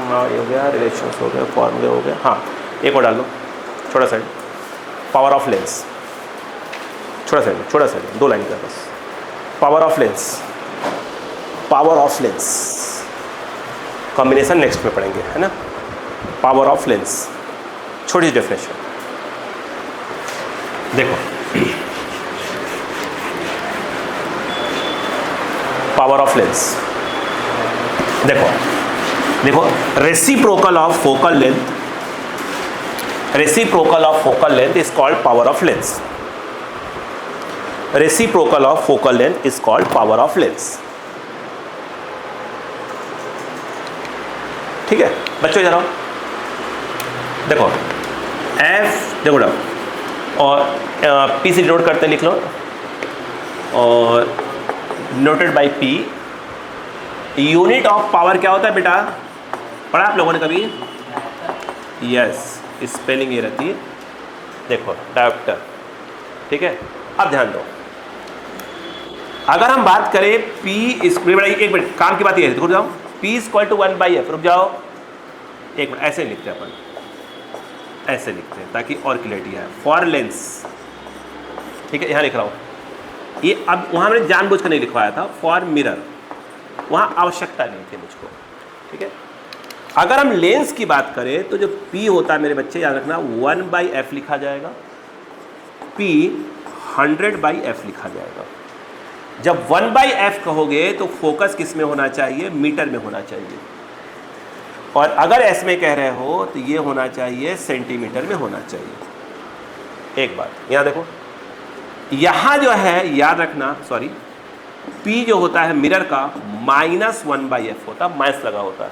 हाँ ये हो गया, रिलेशंस हो गए, फॉर्मूले हो गए। हाँ, एक और डाल लो, छोटा सा, पावर ऑफ लेंस, छोटा सा 2 लाइन का बस। Power of lens combination next में पढ़ेंगे, है ना। पावर ऑफ लेंस, छोटी डेफिनेशन देखो। पावर ऑफ लेंस देखो, reciprocal of focal length is called power of lens. Reciprocal of focal length is called power of lens. ठीक है बच्चों, इधर आओ, देखो F, देखो ना, और P से डिनोट करते लिख लो, और noted bye P। Unit of power क्या होता है बेटा? पढ़ा आप लोगों ने कभी? यस, स्पेलिंग ये रहती है, देखो डायोप्टर। ठीक है, अब ध्यान दो, अगर हम बात करें P एक मिनट, काम की बात ये है, रुक जाओ, P इक्वल टू 1/f, रुक जाओ एक मिनट, ऐसे लिखते हैं अपन, ऐसे लिखते हैं ताकि और क्लियरिटी आए। फॉर लेंस, ठीक है, यहाँ लिख रहा हूँ ये, अब वहाँ मैंने जानबूझ कर नहीं लिखवाया था, फॉर मिरर वहाँ आवश्यकता नहीं थी मुझको। ठीक है, अगर हम लेंस की बात करें तो जो P होता है मेरे बच्चे याद रखना, 1/f लिखा जाएगा, P 100/f लिखा जाएगा। जब 1/f कहोगे तो फोकस किस में होना चाहिए? मीटर में होना चाहिए, और अगर एस में कह रहे हो तो ये होना चाहिए सेंटीमीटर में होना चाहिए। एक बात यहाँ देखो, यहाँ जो है याद रखना, सॉरी, P जो होता है मिरर का -1/f होता है, माइनस लगा होता है,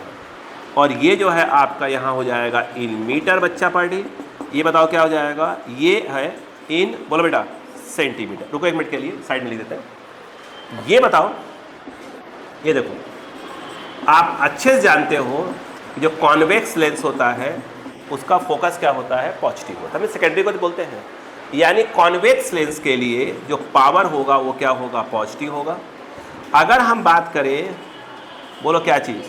और ये जो है आपका यहाँ हो जाएगा इन मीटर बच्चा पार्टी। ये बताओ क्या हो जाएगा? ये है इन, बोलो बेटा, सेंटीमीटर। रुको 1 मिनट के लिए साइड में लिख देते हैं। ये बताओ, ये देखो, आप अच्छे से जानते हो जो कॉन्वेक्स लेंस होता है उसका फोकस क्या होता है? पॉजिटिव होता है, हम सेकेंडरी को तो बोलते हैं। यानी कॉन्वेक्स लेंस के लिए जो पावर होगा वो क्या होगा? पॉजिटिव होगा। अगर हम बात करें, बोलो क्या चीज़?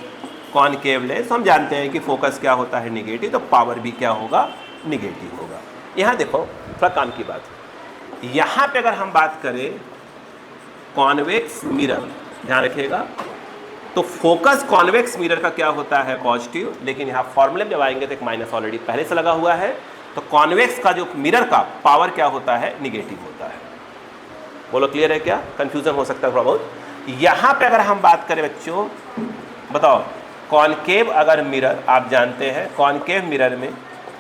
कॉनकेव लेंस, हम जानते हैं कि फोकस क्या होता है? निगेटिव, तो पावर भी क्या होगा? निगेटिव होगा। यहाँ देखो थोड़ा काम की बात, यहाँ पे अगर हम बात करें कॉन्वेक्स मिरर, ध्यान रखिएगा, तो फोकस कॉन्वेक्स मिरर का क्या होता है? पॉजिटिव, लेकिन यहाँ फॉर्मूले में जब आएंगे तो एक माइनस ऑलरेडी पहले से लगा हुआ है, तो कॉन्वेक्स का जो मिरर का पावर क्या होता है? निगेटिव होता है। बोलो क्लियर है क्या? कंफ्यूजन हो सकता है थोड़ा बहुत। यहाँ पे अगर हम बात करें बच्चों, बताओ, कॉनकेव अगर मिरर, आप जानते हैं कॉनकेव मिरर में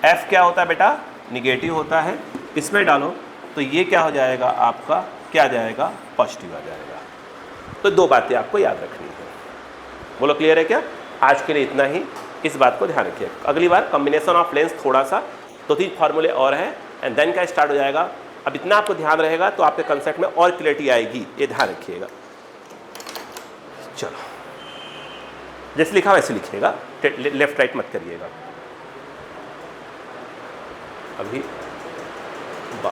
F क्या होता है बेटा? निगेटिव होता है। इसमें डालो तो ये क्या हो जाएगा आपका? क्या जाएगा? पॉजिटिव आ जाएगा। तो 2 बातें आपको याद रखनी है। बोलो क्लियर है क्या? आज के लिए इतना ही, इस बात को ध्यान रखिए। अगली बार कॉम्बिनेशन ऑफ लेंस थोड़ा सा 2-3 फार्मूले और है, एंड देन क्या स्टार्ट हो जाएगा। अब इतना आपको ध्यान रहेगा तो आपके कंसेप्ट में और क्लियरिटी आएगी, ये ध्यान रखिएगा। चलो, जैसे लिखा वैसे लिखिएगा, लेफ्ट राइट मत करिएगा। अभी